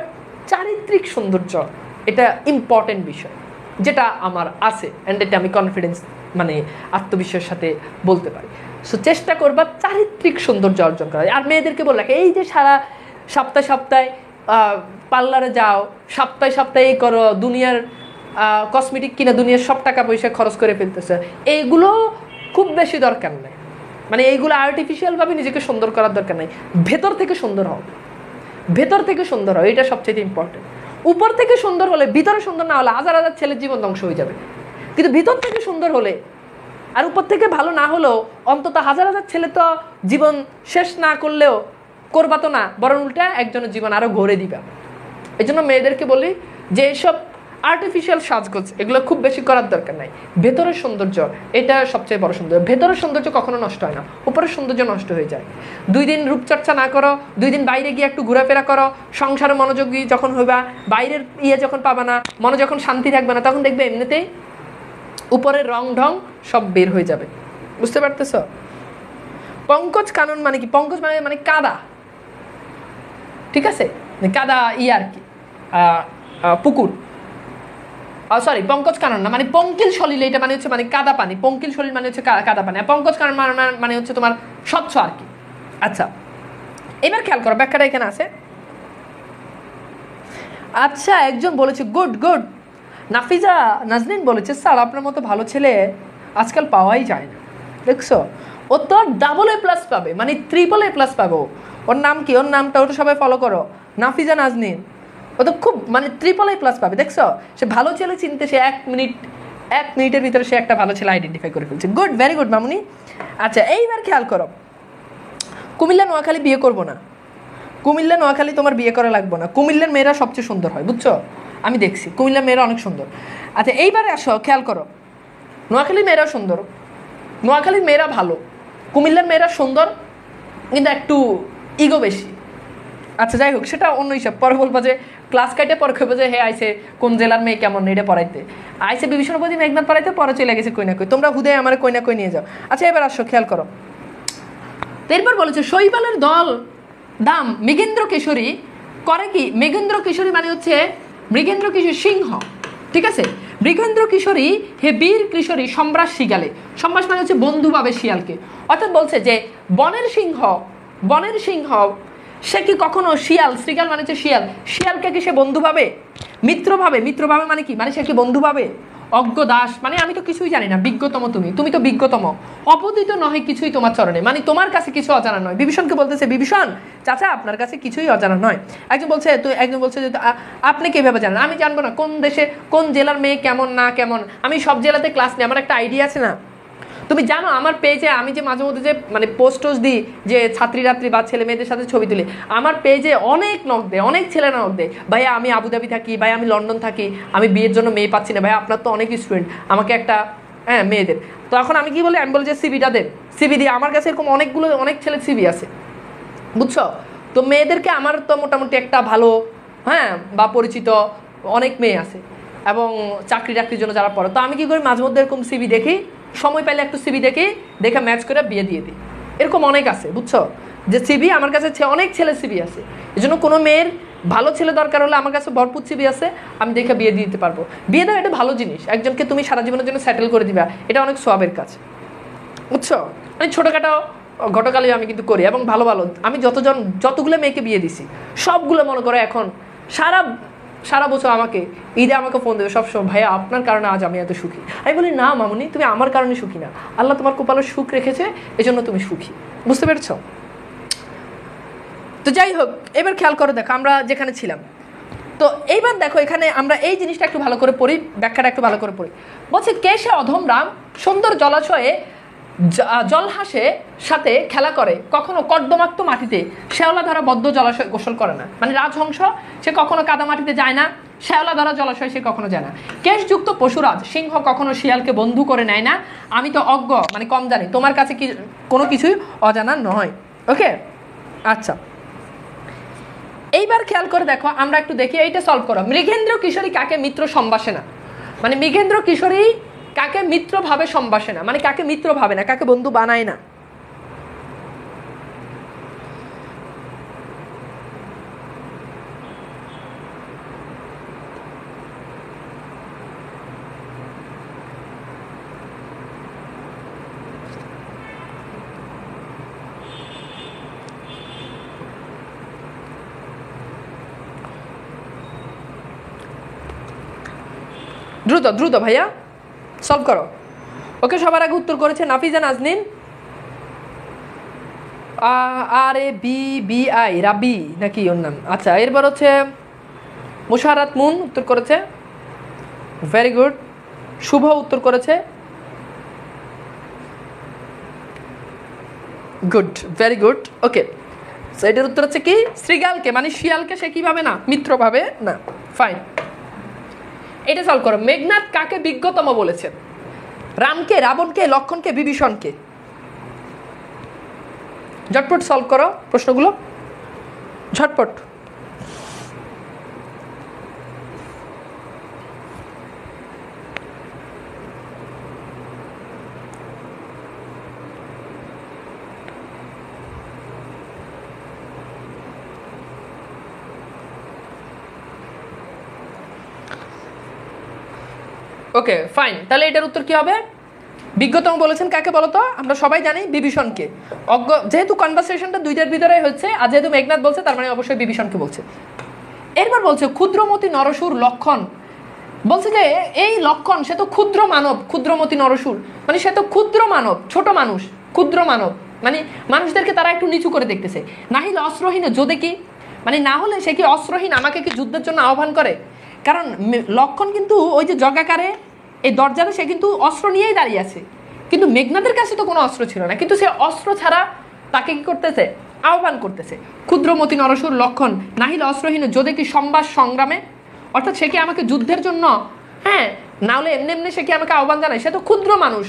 চারিত্রিক সৌন্দর্য এটা ইম্পর্টেন্ট বিষয়, যেটা আমার আছে, অ্যান্ড এটা আমি কনফিডেন্স মানে আত্মবিশ্বাসের সাথে বলতে পারি। সো চেষ্টা করবা চারিত্রিক সৌন্দর্য অর্জন করা। আর মেয়েদেরকে বলে রাখে, এই যে সারা সপ্তাহে পার্লারে যাও, সপ্তাহে এই করো, দুনিয়ার কসমেটিক কিনা দুনিয়ার সব টাকা পয়সা খরচ করে ফেলতেছে, এইগুলো খুব বেশি দরকার নেই। মানে এইগুলো আর্টিফিশিয়ালভাবে নিজেকে সুন্দর করার দরকার নেই। ভেতর থেকে সুন্দর হও, ভেতর থেকে সুন্দর হও, এটা সবচেয়ে ইম্পর্টেন্ট। উপর থেকে সুন্দর হলে, ভিতরে সুন্দর না হলে হাজার হাজার ছেলের জীবন ধ্বংস হয়ে যাবে। কিন্তু ভিতর থেকে সুন্দর হলে আর উপর থেকে ভালো না হলেও অন্তত হাজার হাজার ছেলে তো জীবন শেষ না করলেও করবা তো না, বরং উল্টা একজনের জীবন আরও গড়ে দিবা। এই জন্য মেয়েদেরকে বলি যে এইসব আর্টিফিশিয়াল সাজগোজ এগুলো খুব বেশি করার দরকার নাই। ভেতরের সৌন্দর্য এটা সবচেয়ে বড় সৌন্দর্য। ভেতরের সৌন্দর্য কখনো নষ্ট হয় না, উপরের সৌন্দর্য নষ্ট হয়ে যায়। 2 দিন রূপচর্চা না করো, 2 দিন বাইরে গিয়ে একটু ঘোরাফেরা করো, সংসারে মনোযোগী যখন হইবা, বাইরের যখন পাবা না, মনে যখন শান্তি থাকবে না, তখন দেখবে এমনিতেই উপরের রং ঢং সব বের হয়ে যাবে। বুঝতে পারতেছ? পঙ্কজ কানন মানে কি? পঙ্কজ মানে কাদা, ঠিক আছে, কাদা আর কি পুকুর, সরি পঙ্কজ কানন না, মানে পঙ্কিল সলিল, এটা মানে হচ্ছে মানে কাদা পানি। পঙ্কিল সলিল মানে হচ্ছে কাদা পানি, আর পঙ্কজ কানন মানে হচ্ছে তোমার স্বচ্ছ আর কি। আচ্ছা, এবার খেয়াল করো ব্যাখ্যাটা এখানে আছে। আচ্ছা, একজন বলেছে গুড, নাফিজা নাজনীন বলেছে স্যার আপনার মতো ভালো ছেলে আজকাল পাওয়াই যায় না। দেখছো, ও তো AA+ পাবে, মানে AAA+ পাবে। ওর নাম কি? ওর নামটা ওটা সবাই ফলো করো, নাফিজা নাজনীন। ও তো খুব মানে AAA+ পাবে। দেখছো, সে ভালো ছেলে চিনতে সে 1 মিনিটের ভিতরে সে একটা ভালো ছেলে আইডেন্টিফাই করে ফেলছে। গুড, ভেরি গুড মামুনি। আচ্ছা, এইবার খেয়াল করো, কুমিল্লা নোয়াখালী বিয়ে করবো না, কুমিল্লা নোয়াখালী তোমার বিয়ে করা লাগবে না, কুমিল্লার মেয়েরা সবচেয়ে সুন্দর হয়, বুঝছো? আমি দেখছি কুমিল্লার মেয়েরা অনেক সুন্দর। আচ্ছা, এইবারে আসো, খেয়াল করো, নোয়াখালীর মেয়েরা সুন্দর, নোয়াখালীর মেয়েরা ভালো, কুমিল্লার মেয়েরা সুন্দর কিন্তু একটু ইগো বেশি। আচ্ছা, যাই হোক, সেটা অন্য হিসাব। পরে বলবো যে ক্লাস কাটে পরে খেবো যে হে আইসে কোন জেলার মেয়ে কেমন এটা পড়াইতে, আইসে বিভীষণপতি মেঘনাথ পড়াইতে, পরে চলে গেছে কই না কই, তোমরা হুদে আমার কই না কই নিয়ে যাও। আচ্ছা, এবার আসো, খেয়াল করো, এরপর বলেছে শৈবালের দল দাম মৃগেন্দ্র কিশোরী করে কি? মৃগেন্দ্র কিশোরী মানে হচ্ছে মৃগেন্দ্র কিশোরী সিংহ, ঠিক আছে, মৃগেন্দ্র কিশোরী হে বীর কিশোরী সম্রাট শিয়ালে। সম্রাট মানে হচ্ছে বন্ধু পাবে শিয়ালকে, অর্থাৎ বলছে যে বনের সিংহ সে কি কখনো শিয়াল, শ্রীগাল মানে হচ্ছে শিয়ালকে কি সে বন্ধু পাবে? মিত্রভাবে, মিত্রভাবে মানে কি, মানে সে কি বন্ধু ভাবে? অজ্ঞ দাস মানে আমি তো কিছুই জানি না, বিজ্ঞতম তুমি, তুমি তো বিজ্ঞতম, অপতিত নহে কিছুই তোমার চরণে, মানে তোমার কাছে কিছু অজানা নয়। বিভীষণকে বলতেছে, বিভীষণ চাচা আপনার কাছে কিছুই অজানা নয়। একজন বলছে যে আপনি কিভাবে জানেন? আমি জানবো না কোন দেশে কোন জেলার মেয়ে কেমন না কেমন, আমি সব জেলাতে ক্লাস নিই, আমার একটা আইডিয়া আছে না? তুমি জানো আমার পেজে আমি যে মাঝে মধ্যে যে মানে পোস্টস দিই, যে ছাত্রী রাত্রি বা ছেলে মেয়েদের সাথে ছবি তুলি, আমার পেজে অনেক নক দেয়, অনেক ছেলেরা নক দেয়, ভাইয়া আমি আবুধাবি থাকি, ভাই আমি লন্ডন থাকি, আমি বিয়ের জন্য মেয়ে পাচ্ছি না, ভাই আপনার তো অনেক স্টুডেন্ট, আমাকে একটা মেয়েদের। তো এখন আমি কি বলি, আমি বলি যে সিবিটা দেন, সিবি দিয়ে। আমার কাছে এরকম অনেক ছেলে সিবি আছে, বুঝছো? তো মেয়েদেরকে আমার তো মোটামুটি একটা ভালো বা পরিচিত অনেক মেয়ে আছে, এবং চাকরির জন্য যারা পড়ে। তো আমি কি করি, মাঝে মধ্যে এরকম সিবি দেখি, সময় পাইলে একটু সিবি দেখে ম্যাচ করে বিয়ে দিয়ে দিই। এরকম অনেক আছে, বুঝছো, যে সিবি আমার কাছে অনেক ছেলে সিবি আছে। এই জন্য কোনো মেয়ের ভালো ছেলে দরকার হলে আমার কাছে ভরপুর সিবি আছে, আমি দেখে বিয়ে দিয়ে দিতে পারবো। বিয়ে দেওয়া এটা ভালো জিনিস, একজনকে তুমি সারা জীবনের জন্য সেটেল করে দিবা, এটা অনেক সোয়াবের কাজ, বুঝছো? মানে ছোটোখাটো গতকালে আমি কিন্তু করি, এবং ভালো আমি যতগুলো মেয়েকে বিয়ে দিছি সবগুলো মনে করো এখন সারা বছর আমাকে ঈদে আমাকে ফোন দেবে সবসময়, ভাইয়া আপনার কারণে আজ আমি এত সুখী। আমি বলি না মামুনি, তুমি আমার কারণে সুখী না, আল্লাহ তোমার কপালে সুখ রেখেছে, এজন্য তুমি সুখী, বুঝতে পেরেছ? তো যাই হোক, এবার খেয়াল করে দেখো আমরা যেখানে ছিলাম। তো এইবার দেখো এখানে আমরা এই জিনিসটা একটু ভালো করে পড়ি, ব্যাখ্যাটা একটু ভালো করে পড়ি। বলছে, কে সে অধম রাম সুন্দর জলাশয়ে জলহাসে সাথে খেলা করে, কখনো কর্দমাক্ত মাটিতে শ্যাওলা ধারা বদ্ধ জলাশয় গোসল করে না। মানে রাজহংস সে কখনো কাদা মাটিতে যায় না, শ্যাওলা ধারা জলাশয় সে কখনো যায় না। কেশযুক্ত পশুরাজ সিংহ কখনো শিয়ালকে বন্ধু করে নেয় না। আমি তো অজ্ঞ মানে কম জানি, তোমার কাছে কি কোনো কিছুই অজানা নয়। ওকে, আচ্ছা এইবার খেয়াল করে দেখো, আমরা একটু দেখি, এইটা সলভ করো। মৃগেন্দ্র কিশোরী কাকে মিত্র সম্ভাসে না? মানে মৃগেন্দ্র কিশোরী কাকে মিত্র ভাবে সম্ভাসে না, মানে কাকে মিত্র ভাবে না, কাকে বন্ধু বানায় না। দ্রুত দ্রুত ভাইয়া সলভ করো। ওকে, সবার আগে উত্তর করেছে নাফিজা নাজনীন, RABBI রাবি নাকি ওর নাম। আচ্ছা, এরপর হচ্ছে মুশারাত মুন উত্তর করেছে, ভেরি গুড। শুভ উত্তর করেছে, গুড, ভেরি গুড। ওকে, সো এটার উত্তর হচ্ছে কি, শ্রীগালকে মানে শিয়ালকে সে কিভাবে না, মিত্র ভাবে না। ফাইন, এটা সলভ করো। মেঘনাদ কাকে বিজ্ঞতম বলেছেন? রামকে, রাবণকে, লক্ষণকে, বিভীষণকে? ঝটপট সলভ করো প্রশ্নগুলো, ঝটপট। ওকে ফাইন, তাহলে এটার উত্তর কি হবে? বিজ্ঞতম বলেছেন কাকে বলো তো? আমরা সবাই জানি বিভীষণকে। অজ্ঞ, যেহেতু কনভারসেশনটা দুইটার ভিতরে হচ্ছে, আর যেহেতু মেঘনাদ বলছে তার মানে অবশ্যই বিভীষণকে বলছে। এরপর বলছে ক্ষুদ্রমতি নরসুর লক্ষণ, বলছে যে এই লক্ষণ সে তো ক্ষুদ্র মানব, ক্ষুদ্রমতি নরসুর মানে সে তো ক্ষুদ্র মানব, ছোট মানুষ, ক্ষুদ্র মানব মানে মানুষদেরকে তারা একটু নিচু করে দেখতেছে। নাহিল অস্ত্রহীন যদি কি, মানে না হলে সে কি অস্ত্রহীন আমাকে কি যুদ্ধের জন্য আহ্বান করে? কারণ লক্ষণ কিন্তু ওই যে জগাকারে এই দরজাতে সে কিন্তু অস্ত্র নিয়েই দাঁড়িয়ে আছে, কিন্তু মেঘনাদের কাছে তো কোনো অস্ত্র ছিল না, কিন্তু সে অস্ত্র ছাড়া তাকে কি করতেছে, আহ্বান করতেছে। ক্ষুদ্রমতি নরসুর লক্ষণ নাহিল অস্ত্রহীন যদি কি সম্বাস সংগ্রামে, অর্থাৎ সে কি আমাকে যুদ্ধের জন্য, না হলে এমনি এমনি সে কি আমাকে আহ্বান জানায়? সে তো ক্ষুদ্র মানুষ,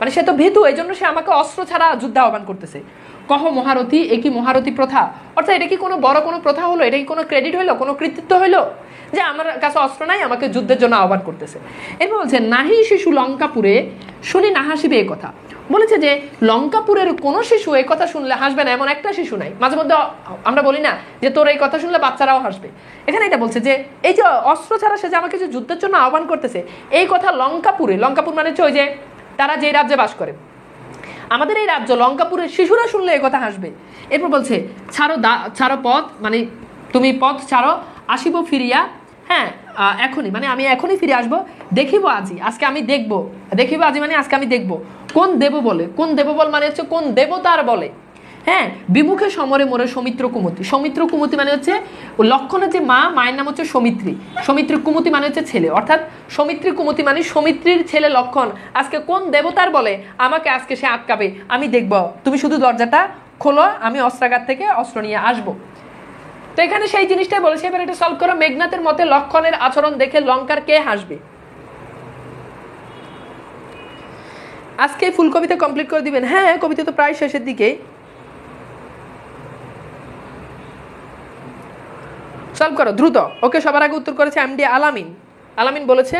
মানে সে তো ভীতু, এই জন্য সে আমাকে অস্ত্র ছাড়া যুদ্ধে আহ্বান করতেছে। কহ মহারথী, এ কি মহারথী প্রথা, অর্থাৎ এটা কি কোনো বড় কোনো প্রথা হলো? এটা কি কোনো ক্রেডিট হইলো, কোনো কৃতিত্ব হইলো যে আমার কাছে অস্ত্র নাই, আমাকে যুদ্ধের জন্য আহ্বান করতেছে? এরপর বলছে নাহি শিশু লঙ্কাপুরে শুনি না হাসিবে এ কথা, বলেছে যে লঙ্কাপুরের কোনো শিশু এই কথা শুনলে হাসবে না এমন একটা শিশু নাই। মাঝে মধ্যে আমরা বলি না যে তোর এই কথা শুনলে বাচ্চারাও হাসবে, এখানে এটা বলছে যে এই যে অস্ত্র ছাড়া সে যে আমাকে যে যুদ্ধের জন্য আহ্বান করতেছে, এই কথা লঙ্কাপুরে, লঙ্কাপুর মানে হচ্ছে ওই যে তারা যে রাজ্যে বাস করে, আমাদের এই রাজ্য লঙ্কাপুরের শিশুরা শুনলে এই কথা হাসবে। এরপর বলছে ছাড়ো পথ, মানে তুমি পথ ছাড়ো, আসিব ফিরিয়া, হ্যাঁ এখনই, মানে আমি এখনই ফিরে আসবো। দেখিব আজি, আজকে আমি দেখবো। দেখিব আজি মানে আজকে আমি দেখবো। কোন দেব বলে, কোন দেব বল মানে হচ্ছে কোন দেবতার বলে। হ্যাঁ, বিমুখে সমরে মোরে সৌমিত্র কুমতি। সৌমিত্র কুমতি মানে হচ্ছে লক্ষণের যে মা, মায়ের নাম হচ্ছে সৌমিত্রী। সৌমিত্রী কুমতি মানে হচ্ছে ছেলে, অর্থাৎ সৌমিত্রী কুমতি মানে সৌমিত্রীর ছেলে লক্ষণ আজকে কোন দেবতার বলে আমাকে আজকে সে আটকাবে, আমি দেখব। তুমি শুধু দরজাটা খোলো, আমি অস্ত্রাগার থেকে অস্ত্র নিয়ে আসবো। তো এখানে সেই জিনিসটাই বলেছে। এবার এটা সলভ করো। মেঘনাথের মতে লক্ষণের আচরণ দেখে লঙ্কার কে হাসবে? আজকে ফুল কবিতা কমপ্লিট করে দিবেন? হ্যাঁ, কবিতা তো প্রায় শেষের দিকে। সলভ করো দ্রুত। ওকে, সবার আগে উত্তর করেছে এমডি আলামিন। আলামিন বলেছে,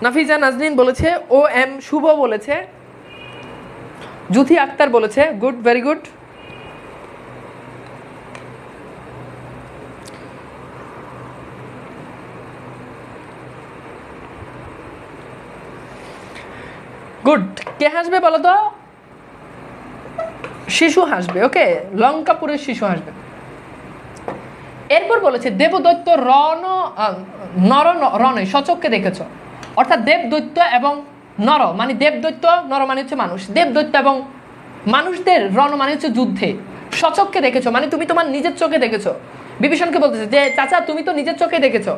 নাফিজা নাজনীন বলেছে, ও এম শুভ বলেছে, জুথি আক্তার বলেছে। Good, very good. গুড। কে হাসবে বলো তো? শিশু হাসবে। ওকে, লঙ্কাপুরের শিশু হাসবে। এরপর বলেছে দেবদৈত্য রণ নর রণে সচক্ষে দেখেছ। অর্থাৎ দেবদৈত্য এবং নর মানে দেবদৈত্য, নর মানে হচ্ছে মানুষ, দেবদৈত্য এবং মানুষদের রণ মানে হচ্ছে যুদ্ধে সচক্ষে দেখেছ, মানে তুমি তোমার নিজের চোখে দেখেছো। বিভীষণকে বলতেছে যে চাচা তুমি তো নিজের চোখে দেখেছো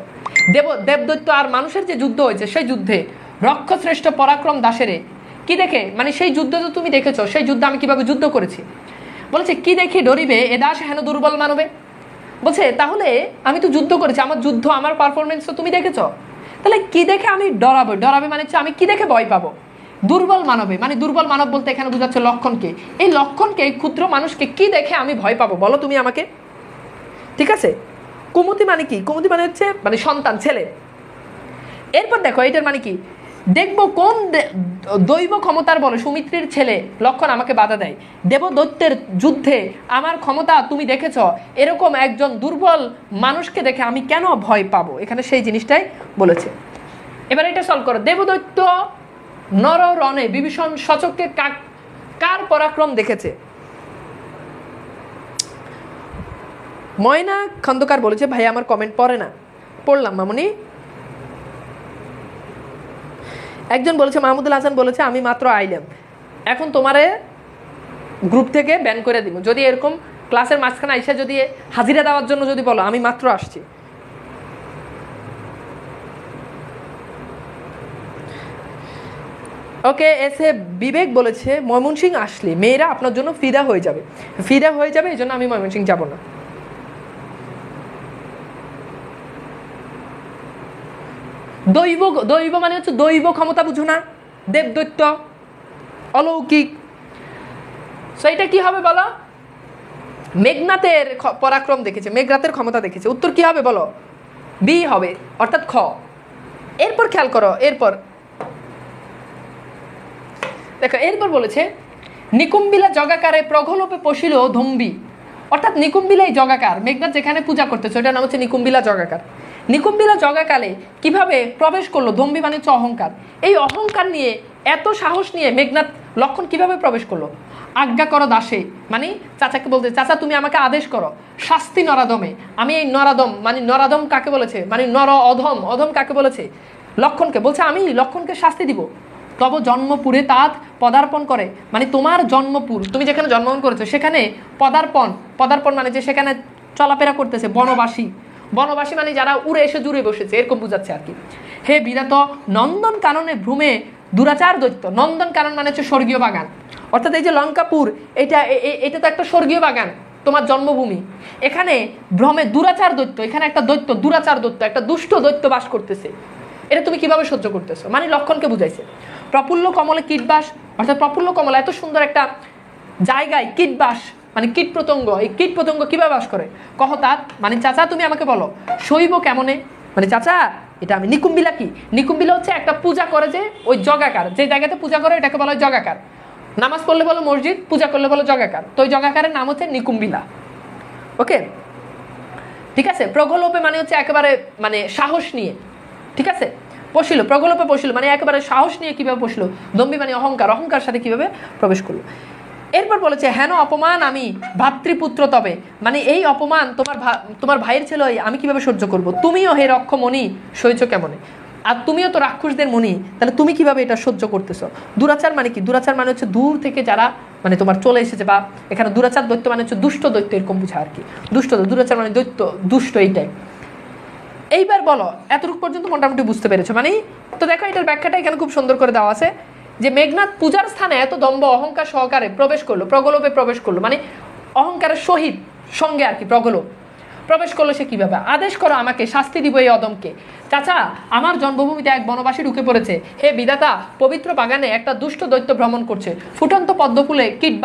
দেবদৈত্য আর মানুষের যে যুদ্ধ হয়েছে, সেই যুদ্ধে রক্ষশ্রেষ্ঠ পরাক্রম দাসেরে কি দেখে, মানে সেই যুদ্ধ তো তুমি দেখেছো, সেই যুদ্ধ আমি কিভাবে যুদ্ধ করেছি। বলেছে কি দেখে ডরিবে এ দাস হেন দুর্বল মানবে। বলছে তাহলে আমি তো যুদ্ধ করেছি, আমার যুদ্ধ আমার পারফরমেন্স তো তুমি দেখেছো, তাহলে কি দেখে আমি ডরাবো? ডরাবে মানে হচ্ছে আমি কি দেখে ভয় পাবো? দুর্বল মানবে মানে দুর্বল মানব বলতে এখানে বোঝাচ্ছে লক্ষণকে। এই লক্ষণকে, ক্ষুদ্র মানুষকে কি দেখে আমি ভয় পাবো বলো তুমি আমাকে? ঠিক আছে। কুমতি মানে কি? কুমতি মানে হচ্ছে মানে সন্তান, ছেলে। এরপর দেখো এটার মানে কি, দেখবো কোন দৈব ক্ষমতার বলে সুমিত্রীর ছেলে লক্ষণ আমাকে বাধা দেয়। দেবদৈত্যের যুদ্ধে আমার ক্ষমতা তুমি দেখেছ, এরকম একজন দুর্বল মানুষকে দেখে আমি কেন ভয় পাবো? এখানে সেই জিনিসটাই বলেছে। এবার এটা সলভ করো। দেবদৈত্য নর রণে বিভীষণ সচক্ষে কার পরাক্রম দেখেছে? ময়না খন্দকার বলেছে ভাই আমার কমেন্ট পড়ে না। পড়লাম মামুনি। একজন বলেছে, মাহমুদুল হাসান বলেছে আমি মাত্র আইলাম, এখন তোমারে গ্রুপ থেকে ব্যান করে দিব যদি এরকম ক্লাসের মাঝখানে আইসা যদি হাজিরা দেওয়ার জন্য যদি বলো আমি মাত্র আসছি। ওকে, এসে বিবেক বলেছে ময়মনসিং আসলে মেয়েরা আপনার জন্য ফিদা হয়ে যাবে। ফিদা হয়ে যাবে এই জন্য আমি ময়মনসিং যাব না। দৈব মানে হচ্ছে দৈব ক্ষমতা, বুঝো না? দেবদৈত্য অলৌকিক। সেইটা কি হবে বলো? মেঘনাথের পরাক্রম দেখেছে, মেঘনাথের ক্ষমতা দেখেছে। উত্তর কি হবে বলো? বি হবে, অর্থাৎ খ। এরপর খেয়াল করো, এরপর দেখো, এরপর বলেছে নিকুম্বিলা জগাকারে প্রগলোপে পশিল ধম্বি। অর্থাৎ নিকুম্বিলা এই জগাকার, মেঘনাথ যেখানে পূজা করতেছে ওটার নাম হচ্ছে নিকুম্বিলা জগাকার। নিকুম্বিলা জগাকালে কিভাবে প্রবেশ করলো? ধম্বি মানে হচ্ছে অহংকার। এই অহংকার নিয়ে, এত সাহস নিয়ে মেঘনাথ লক্ষণ কিভাবে প্রবেশ করলো? আজ্ঞা করো দাসে, মানে চাচাকে বলতে, চাচা তুমি আমাকে আদেশ করো শাস্তি নরাদমে। আমি এই নরাদম, মানে নরাদম কাকে বলেছে? মানে নর অধম, অধম কাকে বলেছে? লক্ষণকে বলছে আমি লক্ষণকে শাস্তি দিব। তব জন্মপুরে তাঁত পদার্পণ করে, মানে তোমার জন্মপুর, তুমি যেখানে জন্মগ্রহণ করেছো সেখানে পদার্পণ, পদার্পণ মানে যে সেখানে চলাফেরা করতেছে বনবাসী। বনবাসী মানে যারা উড়ে এসে জুড়ে বসেছে, এরকম বুঝাচ্ছে আর কি। হে বিরাট নন্দন কাননে ভ্রমে দুরাচার দৈত্য। নন্দন কানন মানে হচ্ছে স্বর্গীয় বাগান, অর্থাৎ এই যে লঙ্কাপুর, এটা তো একটা স্বর্গীয় বাগান, তোমার জন্মভূমি। এখানে ভ্রমে দুরাচার দৈত্য, এখানে একটা দৈত্য, দুরাচার দৈত্য, একটা দুষ্ট দৈত্য বাস করতেছে। এটা তুমি কিভাবে সহ্য করতেছো? মানে লক্ষণকে বুঝাইছে। প্রফুল্ল কমলে কীটবাস, অর্থাৎ প্রফুল্ল কমল এত সুন্দর একটা জায়গায় কীটবাস মানে কীট পতঙ্গ, এই কীট পতঙ্গ কিভাবে বাস করে? কহতাত মানে চাচা তুমি আমাকে বলো শৈব কেমনে, মানে চাচা এটা আমি। নিকুম্বিলা কি? নিকুম্বিলা হচ্ছে একটা পূজা করে যে ওই জগাকার, যে জায়গাতে পূজা করে এটাকে বলা হয় জগাকার। নামাজ পড়লে বলো মসজিদ, পূজা করলে বলো জগাকার। তো ওই জগাকারের নাম হচ্ছে নিকুম্বিলা। ওকে, ঠিক আছে। প্রগলোপে মানে হচ্ছে একেবারে মানে সাহস নিয়ে, ঠিক আছে। পশিল, প্রগলোপে পশিল মানে একেবারে সাহস নিয়ে কিভাবে পশিল। দম্বি মানে অহংকার, অহংকার সাথে কিভাবে প্রবেশ করলো। এরপর বলেছে হেন অপমান আমি ভাতৃপুত্র তবে, মানে এই অপমান তোমার ভাইয়ের ছেলে আমি কিভাবে সহ্য করব, তুমিও হে রক্ষমণি সইছ কেমনে, আর তুমিও তো রাক্ষসদের মণি, তাহলে তুমি কিভাবে এটা সহ্য করতেছো। দুরাচার মানে কি? দুরাচার মানে হচ্ছে দূর থেকে যারা মানে তোমার চলে এসেছে, বা এখানে দুরাচার দৈত্য মানে হচ্ছে দুষ্ট দৈত্য, এরকম বুঝা আর কি। দুষ্ট দুরাচার মানে দৈত্য, দুষ্ট এইটাই। এইবার বলো এতটুকু পর্যন্ত মোটামুটি বুঝতে পেরেছো? মানে তো দেখো এটার ব্যাখ্যাটা এখানে খুব সুন্দর করে দেওয়া আছে যে মেঘনাদ পূজার স্থানে এত দম্ভ অহংকার সহকারে প্রবেশ করলো, প্রগল্ভে প্রবেশ করলো, মানে অহংকারের সহিত সঙ্গে আর কি প্রগল্ভ প্রবেশ করলো। সে কিভাবে? আদেশ করো আমাকে, শাস্তি দিব এই অদমকে। চাচা আমার জন্মভূমিতে এক বনবাসী ঢুকে পড়েছে, হে বিধাতা পবিত্র বাগানে একটা দুষ্ট দৈত্য ভ্রমণ করছে, ফুটন্ত পদ্ম ফুলে কীট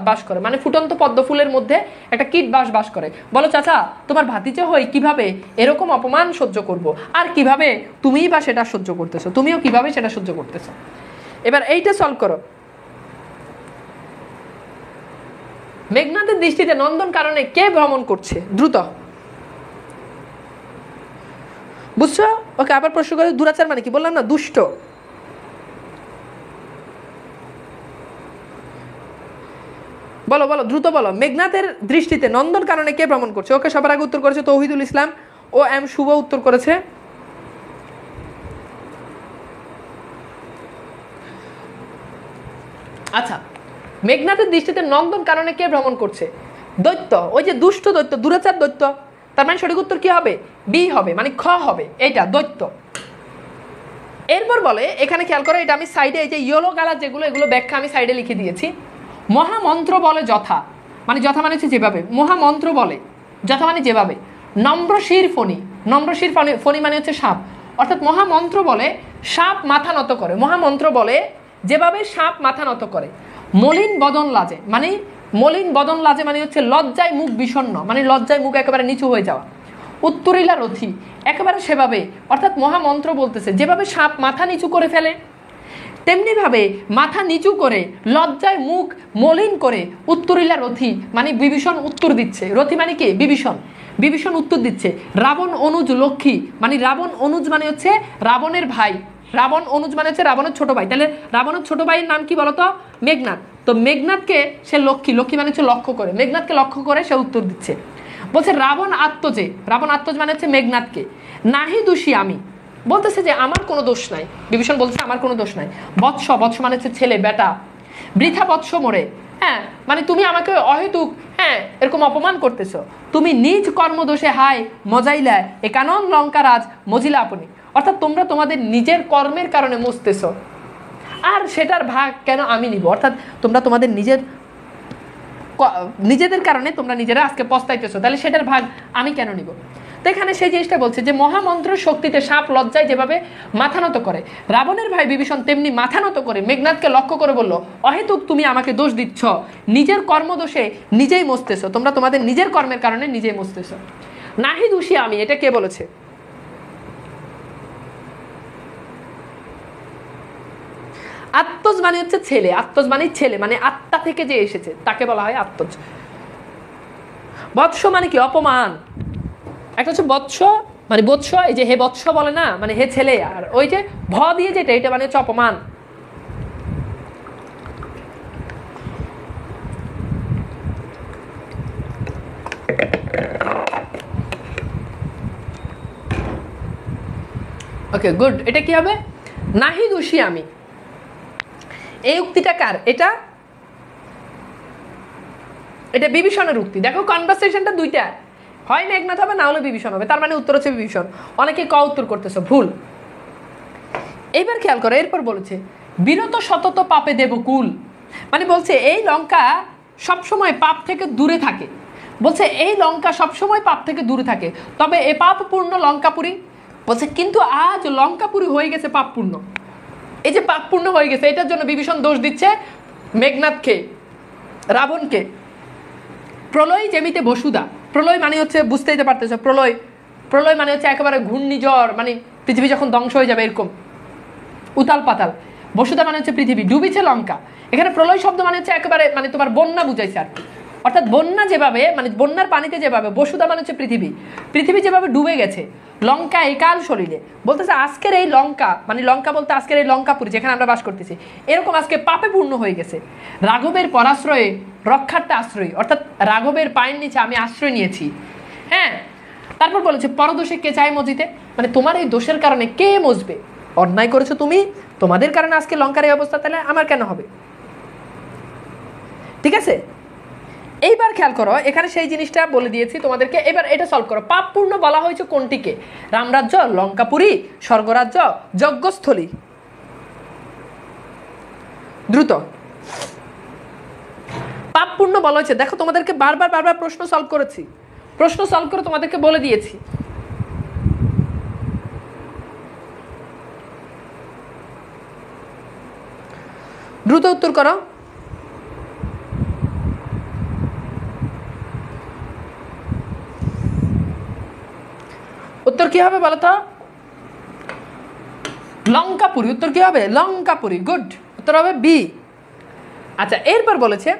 বাস করে, মানে ফুটন্ত পদ্ম ফুলের মধ্যে একটা কীট বাস করে। বলো চাচা তোমার ভাতিজা হই কিভাবে এরকম অপমান সহ্য করব, আর কিভাবে তুমিই বা সেটা সহ্য করতেছো, তুমিও কিভাবে সেটা সহ্য করতেছো। এবার এইটা সলভ করো। মেঘনাদের দৃষ্টিতে নন্দন কারণে কে ভ্রমণ করছে, দ্রুত বুঝছো? ওকে আবার প্রশ্ন করে, দুরাচার মানে কি বললাম না, দুষ্ট। বলো বলো দ্রুত বলো, মেঘনাথের দৃষ্টিতে নন্দন কারণে কে ভ্রমণ করছে? ওকে সবার আগে উত্তর করেছে তৌহিদুল ইসলাম ও এম শুভ উত্তর করেছে। আচ্ছা, মেঘনাথের দৃষ্টিতে নন্দন কারণে কে ভ্রমণ করছে? দৈত্য, ওই যে দুষ্ট দৈত্য, দুরাচার দৈত্য। তার মানে সঠিক উত্তর কি হবে? বি হবে, মানে খ হবে, এইটা দৈত্য। এরপর বলে এখানে খেয়াল করে, এটা আমি সাইডে এই যে ইয়েলো কালার যেগুলো, এগুলো ব্যাখ্যা আমি সাইডে লিখে দিয়েছি। মহামন্ত্র বলে যথা, মানে যথা মানে হচ্ছে যেভাবে, মহামন্ত্র বলে যথা মানে যেভাবে, নম্রশির ফণি, নম্রশির ফণি মানে হচ্ছে সাপ, অর্থাৎ মহামন্ত্র বলে সাপ মাথা নত করে, মহামন্ত্র বলে যেভাবে সাপ মাথা নত করে। মলিন বদন লাজে, মানে মলিন বদন লাজে মানে হচ্ছে লজ্জায় মুখ বিষণ্ণ, মানে লজ্জায় মুখ একেবারে নিচু হয়ে যাওয়া। উত্তরিলা রথি, একেবারে সেভাবে, অর্থাৎ মহামন্ত্র বলতেছে যেভাবে সাপ মাথা নিচু করে ফেলে তেমনিভাবে মাথা নিচু করে লজ্জায় মুখ মলিন করে উত্তরিলা রথি, মানে বিভীষণ উত্তর দিচ্ছে। রথি মানে কি? বিভীষণ। বিভীষণ উত্তর দিচ্ছে। রাবণ অনুজ লক্ষ্মী, মানে রাবণ অনুজ মানে হচ্ছে রাবণের ভাই, রাবণ অনুজ মানে হচ্ছে রাবণের ছোট ভাই। তাহলে রাবণের ছোট ভাইয়ের নাম কি বলতো? মেঘনাদ। তো মেঘনাদকে সে লক্ষ্মী, লক্ষ্মী মানে হচ্ছে লক্ষ্য করে, মেঘনাদকে লক্ষ্য করে সে উত্তর দিচ্ছে। বলছে রাবণ আত্মজে, রাবণ আত্মজ মানে হচ্ছে মেঘনাদকে, নাহি দোষী আমি, বলতেছে যে আমার কোনো দোষ নাই। বিভীষণ বলছে আমার কোনো দোষ নাই। বৎস, বৎস মানে হচ্ছে ছেলে, বেটা। বৃথা বৎস মোরে, হ্যাঁ মানে তুমি আমাকে অহেতুক এরকম অপমান করতেছো, তুমি নিজ কর্মদোষে হায় মজাইলা এ কানন লঙ্কারাজ মজিলা আপনি, অর্থাৎ তোমরা তোমাদের নিজের কর্মের কারণে মজতেছো, আর সেটার ভাগ কেন আমি নিব? অর্থাৎ তোমরা তোমাদের নিজেদের কারণে তোমরা নিজেরা আজকে পস্তাইতেছো, তাহলে সেটার ভাগ আমি কেন নিব? তো এখানে সেই জিনিসটা বলছে যে মহামন্ত্রের শক্তিতে সাপ লজ্জায় যেভাবে মাথা নত করে, রাবণের ভাই বিভীষণ তেমনি মাথা নত করে মেঘনাদকে লক্ষ্য করে বলল, অহেতুক তুমি আমাকে দোষ দিচ্ছ, নিজের কর্মদোষে নিজেই মজতেছো, তোমরা তোমাদের নিজের কর্মের কারণে নিজেই মজতেছো। নাহি দোষী আমি, এটা কে বলেছে? আত্মজ মানে হচ্ছে ছেলে, আত্মজ মানে ছেলে, মানে আত্মা থেকে যে এসেছে তাকে বলা হয় আত্মজ। বৎস মানে কি? অপমান। একটা হচ্ছে বৎস মানে বৎস, এই যে হে বৎস বলে না, মানে হে ছেলে, আর ওই যে ভ দিয়ে যেটা, এটা মানে হচ্ছে অপমান। ওকে গুড, এটা কি হবে? নাহি দোষী আমি। এই উক্তিটা কার? এটা বিভীষণের উক্তি। দেখো কনভারসেশনটা দুইটা, হয় মেঘনাদ হবে, না হলে বিভীষণ হবে, তার মানে উত্তর হচ্ছে বিভীষণ। অনেকে ক উত্তর করতেছো, ভুল। এইবার খেয়াল করো, এরপর বলেছে বিরত সতত পাপে দেবকুল, মানে বলছে এই লঙ্কা সবসময় পাপ থেকে দূরে থাকে, বলছে এই লঙ্কা সবসময় পাপ থেকে দূরে থাকে, তবে এ পাপপূর্ণ লঙ্কাপুরী, বলছে কিন্তু আজ লঙ্কাপুরী হয়ে গেছে পাপপূর্ণ। এই যে পাপপূর্ণ হয়ে গেছে, এটার জন্য বিভীষণ দোষ দিচ্ছে মেঘনাদকে, রাবণকে। প্রলয় যেমিতে বসুদা, প্রলয় মানে হচ্ছে বুঝতেই তো পারতেছ, প্রলয়, প্রলয় মানে হচ্ছে একেবারে ঘূর্ণিঝড়, মানে পৃথিবী যখন ধ্বংস হয়ে যাবে এরকম উতাল পাতাল। বসুদা মানে হচ্ছে পৃথিবী, ডুবিছে লঙ্কা। এখানে প্রলয় শব্দ মানে হচ্ছে একেবারে মানে তোমার বন্যা বুঝাইছে আর কি, অর্থাৎ বন্যা যেভাবে মানে বন্যার পানিতে যেভাবে বসুধা মানে হচ্ছে পৃথিবী, পৃথিবী যেভাবে ডুবে গেছে লঙ্কা একাল শরীরে, বলতেছে আজকের এই লঙ্কা মানে লঙ্কা বলতে আজকের এই লঙ্কাপুরি যেখানে আমরা বাস করতেছি এরকম আজকে পাপে পূর্ণ হয়ে গেছে। রাঘবের পরাশ্রয়ে রক্ষার্থে আশ্রয়, অর্থাৎ রাঘবের পায়ের নিচে আমি আশ্রয় নিয়েছি। হ্যাঁ, তারপর বলেছে পরদোষে কে চায় মজিতে, মানে তোমার এই দোষের কারণে কে মজবে? অন্যায় করেছো তুমি, তোমাদের কারণে আজকে লঙ্কার এই অবস্থা, তাহলে আমার কেন হবে? ঠিক আছে, এইবার খেয়াল করো এখানে সেই জিনিসটা বলে দিয়েছি তোমাদেরকে। এবার এটা সলভ করো। পাপপূর্ণ বলা হয়েছে কোনটিকে? রামরাজ্য, লঙ্কাপুরী, স্বর্গরাজ্য, যজ্ঞস্থলী। দ্রুত পাপপূর্ণ বলা হয়েছে। দেখো তোমাদেরকে বারবার বারবার প্রশ্ন সলভ করেছি, প্রশ্ন সলভ করে তোমাদেরকে বলে দিয়েছি। দ্রুত উত্তর করো। উত্তর কি হবে বলো তো? লঙ্কাপুরী। উত্তর কি হবে? লঙ্কাপুরী। গুড, উত্তর হবে বি। আচ্ছা, এরপর বলেছে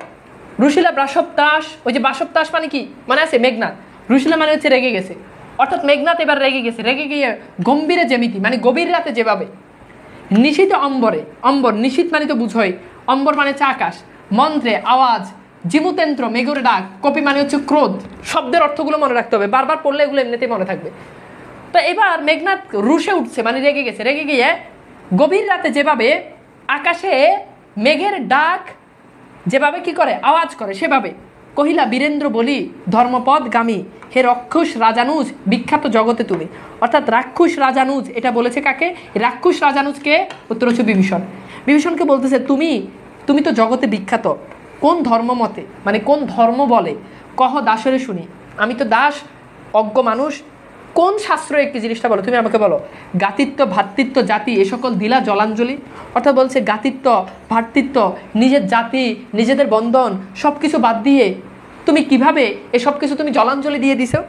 রুশিলা বাসবতাস। ওই যে বাসবতাস মানে কি মানে আছে? মেঘনাথ। রুশিলা মানে হচ্ছে রেগে গেছে, অর্থাৎ মেঘনাথ এবার রেগে গেছে। রেগে গিয়ে গম্ভীরে যেমিতি মানে গভীর রাতে যেভাবে। নিশীথে অম্বরে, অম্বর নিশীথ মানে তো বুঝোই, অম্বর মানে হচ্ছে আকাশ। মন্ত্রে আওয়াজ, জিমুতেন্দ্র মেঘরে ডাক, কপি মানে হচ্ছে ক্রোধ। শব্দের অর্থগুলো মনে রাখতে হবে, বারবার পড়লে এগুলো এমনিতেই মনে থাকবে। তো এবার মেঘনাথ রুশে উঠছে মানে রেগে গেছে। রেগে গিয়ে গভীর রাতে যেভাবে আকাশে মেঘের ডাক যেভাবে কি করে আওয়াজ করে সেভাবে কহিলা বীরেন্দ্র বলি ধর্মপদ গামী, হে রাক্ষস রাজানুজ বিখ্যাত জগতে তুমি। অর্থাৎ রাক্ষস রাজানুজ এটা বলেছে কাকে? রাক্ষস রাজানুজকে। উত্তর হচ্ছে বিভীষণ। বিভীষণকে বলতেছে তুমি তুমি তো জগতে বিখ্যাত, কোন ধর্ম মতে মানে কোন ধর্ম বলে কহ দাসরে শুনি। আমি তো দাস, অজ্ঞ মানুষ, কোন শাস্ত্র একটি জিনিসটা বলো, তুমি আমাকে বলো। গাতিত্ব, ভ্রাতৃত্ব, জাতি এ সকল দিলা জলাঞ্জলি। অর্থাৎ বলছে গাতিত্ব, ভ্রাতৃত্ব, নিজের জাতি, নিজেদের বন্ধন সব কিছু বাদ দিয়ে তুমি কিভাবে এ সব কিছু তুমি জলাঞ্জলি দিয়ে দিছো?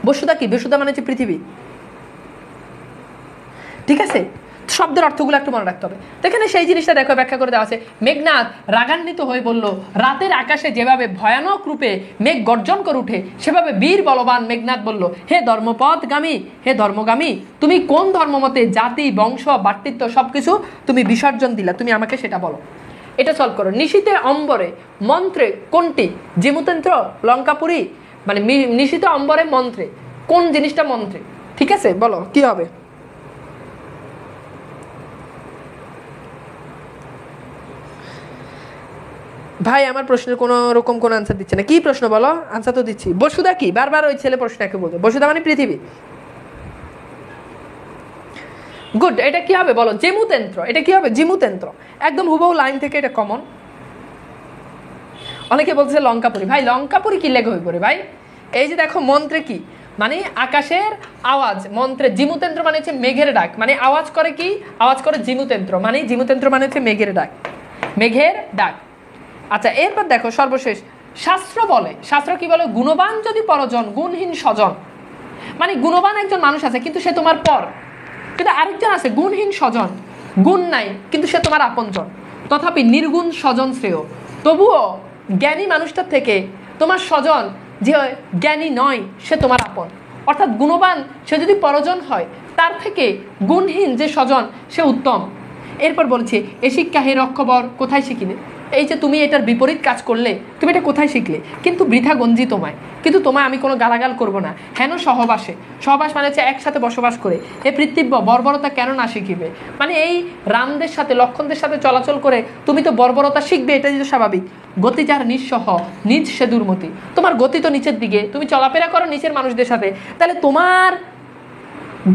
বসুধা কি? বসুধা মানে হচ্ছে পৃথিবী। ঠিক আছে, শব্দের অর্থগুলো একটু মনে রাখতে হবে। এখানে সেই জিনিসটা দেখো ব্যাখ্যা করে দেওয়া আছে। মেঘনাথ রাগান্বিত হয়ে বলল, রাতের আকাশে যেভাবে ভয়ানক রূপে মেঘ গর্জন করে উঠে সেভাবে বীর বলবান মেঘনাথ বলল, হে ধর্মপথগামী, হে ধর্মগামী, তুমি কোন ধর্মমতে জাতি, বংশ, ভ্রাতৃত্ব সবকিছু তুমি বিসর্জন দিলা, তুমি আমাকে সেটা বলো। এটা সলভ করো। নিশীথে অম্বরে মন্ত্রে কোনটি? জিমুতেন্দ্র, লঙ্কাপুরী, মানে নিশীথে অম্বরে মন্ত্রে কোন জিনিসটা মন্ত্রে? ঠিক আছে, বলো কি হবে? ভাই আমার প্রশ্নের কোনো রকম কোনো আনসার দিচ্ছে না। কি প্রশ্ন বলো? আনসার তো দিচ্ছি। বসুধা কি? বারবার ওই ছেলে প্রশ্নটাকে বলতো। বসুধা মানে পৃথিবী। গুড, এটা কি হবে বলো? জিমুতেন্দ্র। এটা কি হবে? জিমুতেন্দ্র। একদম হুবহু লাইন থেকে এটা কমন। অনেকে বলছে লঙ্কাপুরী। ভাই লঙ্কাপুরী কি লেগে হয়ে পড়ে ভাই? এই যে দেখো মন্ত্রে কি মানে আকাশের আওয়াজ, মন্ত্রে জিমুতেন্দ্র মানে হচ্ছে মেঘের ডাক, মানে আওয়াজ করে কি? আওয়াজ করে জিমুতেন্দ্র, মানে জিমুতেন্দ্র মানে হচ্ছে মেঘের ডাক, মেঘের ডাক। আচ্ছা, এরপর দেখো সর্বশেষ শাস্ত্র বলে, শাস্ত্র কি বলে? গুণবান যদি পরজন গুণহীন স্বজন, মানে গুণবান একজন মানুষ আছে কিন্তু সে তোমার পর, কিন্তু আরেকজন আছে গুণহীন স্বজন, গুণ নাই কিন্তু সে তোমার আপনজন, তথাপি নির্গুণ স্বজন শ্রেয়। তবুও জ্ঞানী মানুষটার থেকে তোমার স্বজন যে জ্ঞানী নয় সে তোমার আপন। অর্থাৎ গুণবান সে যদি পরজন হয় তার থেকে গুণহীন যে স্বজন সে উত্তম। এরপর বলছে এ শিক্ষা হে রক্ষবর কোথায় শিখিলে? এই যে তুমি এটার বিপরীত কাজ করলে তুমি এটা কোথায় শিখলে? কিন্তু বৃথা গঞ্জি তোমায়, কিন্তু তোমায় আমি কোনো গালাগাল করবো না। হেন সহবাসে, সহবাস মানে হচ্ছে একসাথে বসবাস করে, এ পৃথিব্য বর্বরতা কেন না শিখিবে? মানে এই রামদের সাথে লক্ষণদের সাথে চলাচল করে তুমি তো বর্বরতা শিখবে, এটা যেটা স্বাভাবিক। গতি যার নিঃসহ নিজ সে দুর্মতি, তোমার গতি তো নিচের দিকে, তুমি চলাফেরা করো নিচের মানুষদের সাথে, তাহলে তোমার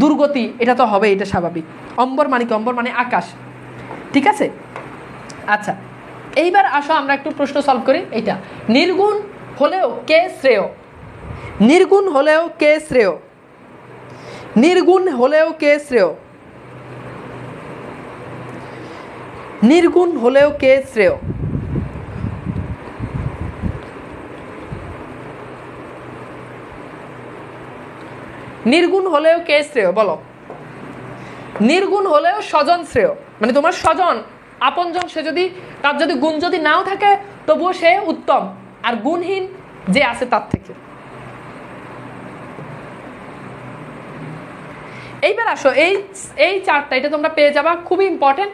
দুর্গতি এটা তো হবে, এটা স্বাভাবিক। অম্বর মানে কি? অম্বর মানে আকাশ। ঠিক আছে, আচ্ছা এইবার আসো আমরা একটু প্রশ্ন সলভ করি। এইটা নির্গুণ হলেও কে শ্রেয়? নির্গুণ হলেও কে শ্রেয়? নির্গুণ হলেও কে শ্রেয়? নির্গুণ হলেও কে শ্রেয়? নির্গুণ হলেও কে শ্রেয় বলো? নির্গুণ হলেও স্বজন শ্রেয়, মানে তোমার স্বজন আপনজন সে যদি তার যদি গুণ যদি নাও থাকে তবুও সে উত্তম। আর গুণহীন যে আছে তার থেকে। এইবার আসো এই চারটা, এটা তোমরা পেয়ে যাবা, খুবই ইম্পর্টেন্ট।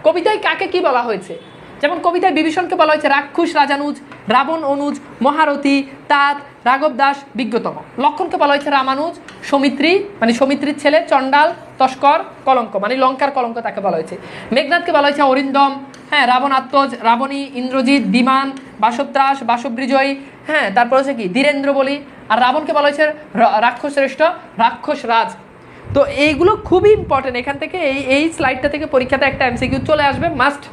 কবিতায় কাকে কি বলা হয়েছে? যেমন কবিতায় বিভীষণকে বলা হয়েছে রাক্ষস রাজানুজ, রাবণ অনুজ, মহারথী, তাঁত, রাঘব দাস, বিজ্ঞতম। লক্ষণকে বলা হয়েছে রামানুজ, সৌমিত্রী মানে সৌমিত্রীর ছেলে, চণ্ডাল, তস্কর, কলঙ্ক মানে লঙ্কার কলঙ্ক তাকে বলা হয়েছে। মেঘনাথকে বলা হয়েছে অরিন্দম, হ্যাঁ, রাবণ আত্মজ, রাবণী, ইন্দ্রজিৎ, বিমান, বাসত্রাস, বাসবিজয়ী, হ্যাঁ, তারপর হচ্ছে কি ধীরেন্দ্র বলি। আর রাবণকে বলা হয়েছে রাক্ষস শ্রেষ্ঠ, রাক্ষস রাজ। তো এইগুলো খুবই ইম্পর্টেন্ট। এখান থেকে এই স্লাইডটা থেকে পরীক্ষাতে একটা এমসিকিউ চলে আসবে মাস্ট।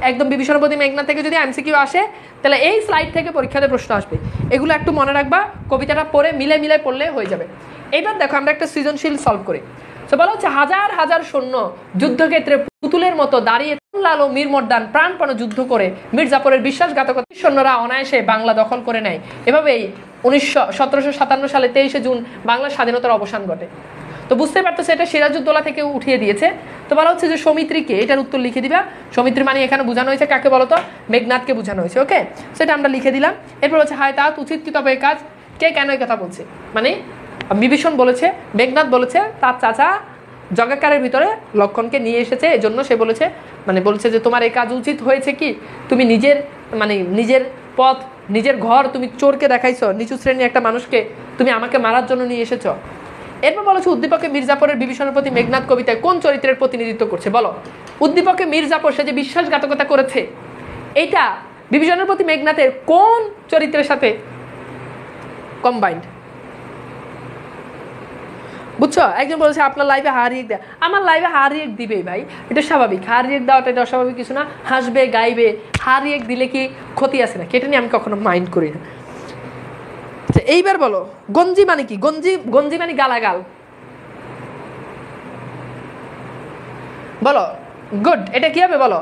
একদম বিভীষণের প্রতি মেঘনাথ থেকে যদি এমসিকিউ আসে তাহলে এই স্লাইড থেকে পরীক্ষাতে প্রশ্ন আসবে। এগুলো একটু মনে রাখবা, কবিতাটা পড়ে মিলে মিলে পড়লে হয়ে যাবে। এইবার দেখো আমরা একটা সৃজনশীল সলভ করি। তো বলা হচ্ছে হাজার হাজার সৈন্য যুদ্ধক্ষেত্রে পুতুলের মতো দাঁড়িয়ে লালো মীর মর্দান প্রাণপণে যুদ্ধ করে মির্জাপুরের বিশ্বাসঘাতকতা সৈন্যরা অনায়াসে বাংলা দখল করে নেয়। এভাবেই 1757 সালে 23শে জুন বাংলার স্বাধীনতার অবসান ঘটে। তো বুঝতে পারতেছে এটা সিরাজউদ্দৌলা থেকে উঠিয়ে দিয়েছে। তো বলা হচ্ছে যে সৌমিত্রীকে, এটার উত্তর লিখে দিবা। সৌমিত্রী মানে এখানে বোঝানো হয়েছে কাকে বলতো? মেঘনাথকে বোঝানো হয়েছে। ওকে, সেটা আমরা লিখে দিলাম। এরপর হচ্ছে হায় তা উচিত কি তবে কাজ, কে কেন এই কথা বলছে? মানে বিভীষণ বলেছে, মেঘনাথ বলেছে তার চাচা জগাকারের ভিতরে লক্ষণকে নিয়ে এসেছে, এজন্য সে বলেছে, মানে বলছে যে তোমার এই কাজ উচিত হয়েছে কি, তুমি নিজের পথ, নিজের ঘর তুমি চোরকে দেখাইছো, নিচু শ্রেণীর একটা মানুষকে তুমি আমাকে মারার জন্য নিয়ে এসেছো। এরপর বলেছে উদ্দীপকে মির্জাপুরের বিভীষণের প্রতি মেঘনাথ কবিতায় কোন চরিত্রের প্রতিনিধিত্ব করছে? বলো। উদ্দীপকে মির্জাপুর সে যে বিশ্বাসঘাতকতা করেছে, এইটা বিভীষণের প্রতি মেঘনাথের কোন চরিত্রের সাথে কম্বাইন্ড? বুঝছো? একজন বলেছে আপনার লাইভে হারিয়ে দেয়। আমার লাইভে হারিয়ে দিবেই ভাই, এটা স্বাভাবিক। হারিয়ে দেওয়াটা এটা অস্বাভাবিক কিছু না। হাসবে, গাইবে, হারিয়ে দিলে কি ক্ষতি আছে না? এটা নিয়ে আমি কখনো মাইন্ড করি না। এইবার বলো গঞ্জি মানে কি? গঞ্জি মানে গালাগাল। বলো। গুড। এটা কি হবে বলো?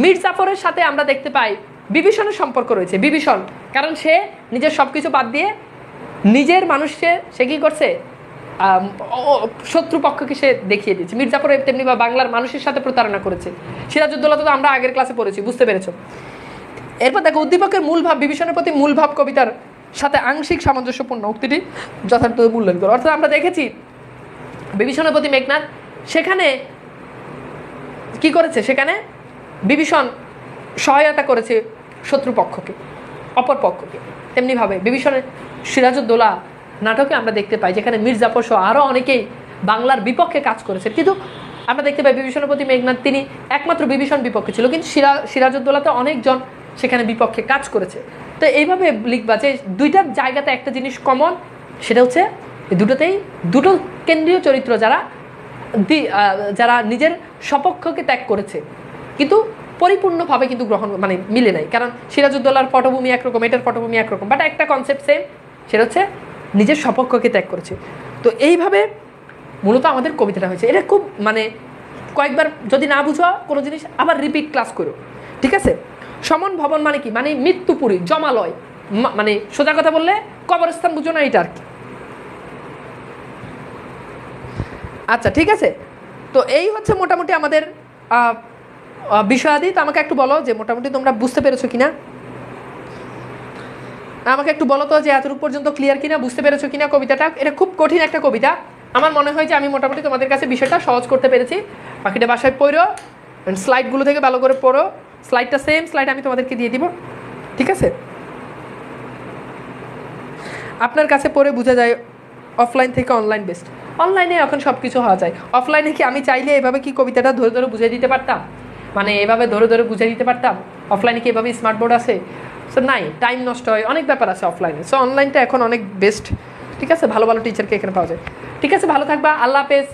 মির্জাফরের সাথে আমরা দেখতে পাই বিভীষণের সম্পর্ক রয়েছে। বিভীষণ কারণ সে নিজের সবকিছু বাদ দিয়ে নিজের মানুষকে সে কি করছে, শত্রুপক্ষকে সে দেখিয়ে দিয়েছে। মির্জাফর তেমনি বা বাংলার মানুষের সাথে প্রতারণা করেছে। সিরাজউদ্দৌলা তো আমরা আগের ক্লাসে পড়েছি, বুঝতে পেরেছো? এরপর দেখো উদ্দীপকের মূল ভাব, বিভীষণের প্রতি মূল ভাব কবিতার সাথে আংশিক সামঞ্জস্যপূর্ণ, উক্তিটি যথার্থ মূল্যায়ন করো। অর্থাৎ আমরা দেখেছি বিভীষণের প্রতি মেঘনাথ সেখানে কি করেছে, সেখানে বিভীষণ সহায়তা করেছে শত্রুপক্ষকে, অপর পক্ষকে। তেমনিভাবে বিভীষণের সিরাজউদ্দৌলা নাটকে আমরা দেখতে পাই যেখানে মির্জাফর সহ আরও অনেকেই বাংলার বিপক্ষে কাজ করেছে। কিন্তু আমরা দেখতে পাই বিভীষণের প্রতি মেঘনাথ তিনি একমাত্র বিভীষণ বিপক্ষে ছিল, কিন্তু সিরাজউদ্দৌলাতে অনেকজন সেখানে বিপক্ষে কাজ করেছে। তো এইভাবে লিখবা যে দুইটার জায়গাতে একটা জিনিস কমন, সেটা হচ্ছে দুটোতেই দুটো কেন্দ্রীয় চরিত্র যারা নিজের সপক্ষকে ত্যাগ করেছে, কিন্তু পরিপূর্ণভাবে কিন্তু গ্রহণ মানে মিলে নাই। কারণ সিরাজউদ্দৌলার পটভূমি একরকম, এটার পটভূমি একরকম, বাট একটা কনসেপ্ট সেম, সেটা হচ্ছে নিজের সপক্ষকে ত্যাগ করেছে। তো এইভাবে মূলত আমাদের কবিতাটা হয়েছে। এটা খুব মানে কয়েকবার যদি না বুঝো কোনো জিনিস আবার রিপিট ক্লাস করো, ঠিক আছে? সমন ভবন মানে কি? মানে মৃত্যুপুরী, জমালয়, মানে সোজা কথা বললে কবরস্থান, বুঝো না এটা আর কি। আচ্ছা ঠিক আছে, তো এই হচ্ছে মোটামুটি আমাদের বিষয়াদি। তো আমাকে একটু বলো যে মোটামুটি তোমরা বুঝতে পেরেছো কিনা, আমাকে একটু বলো তো যে এতটুকু পর্যন্ত ক্লিয়ার কিনা, বুঝতে পেরেছো কিনা কবিতাটা। এটা খুব কঠিন একটা কবিতা, আমার মনে হয় যে আমি মোটামুটি তোমাদের কাছে বিষয়টা সহজ করতে পেরেছি। বাকিটা বাসায় পড়ো, স্লাইডগুলো থেকে ভালো করে পড়ো। স্লাইডটা সেম স্লাইড আমি তোমাদেরকে দিয়ে দিব, ঠিক আছে? আপনার কাছে পড়ে বোঝা যায় অফলাইন থেকে অনলাইন বেস্ট। অনলাইনে এখন সব কিছু হওয়া যায়, অফলাইনে কি আমি চাইলে এভাবে কি কবিতাটা ধরে ধরে বুঝিয়ে দিতে পারতাম? মানে এভাবে ধরে ধরে বুঝিয়ে দিতে পারতাম? অফলাইনে কি এভাবে স্মার্ট বোর্ড আছে? সো নাই, টাইম নষ্ট হয়, অনেক ব্যাপার আছে অফলাইনে। সো অনলাইনটা এখন অনেক বেস্ট, ঠিক আছে? ভালো ভালো টিচারকে এখানে পাওয়া যায়। ঠিক আছে, ভালো থাকবা, আল্লাহ হাফেজ।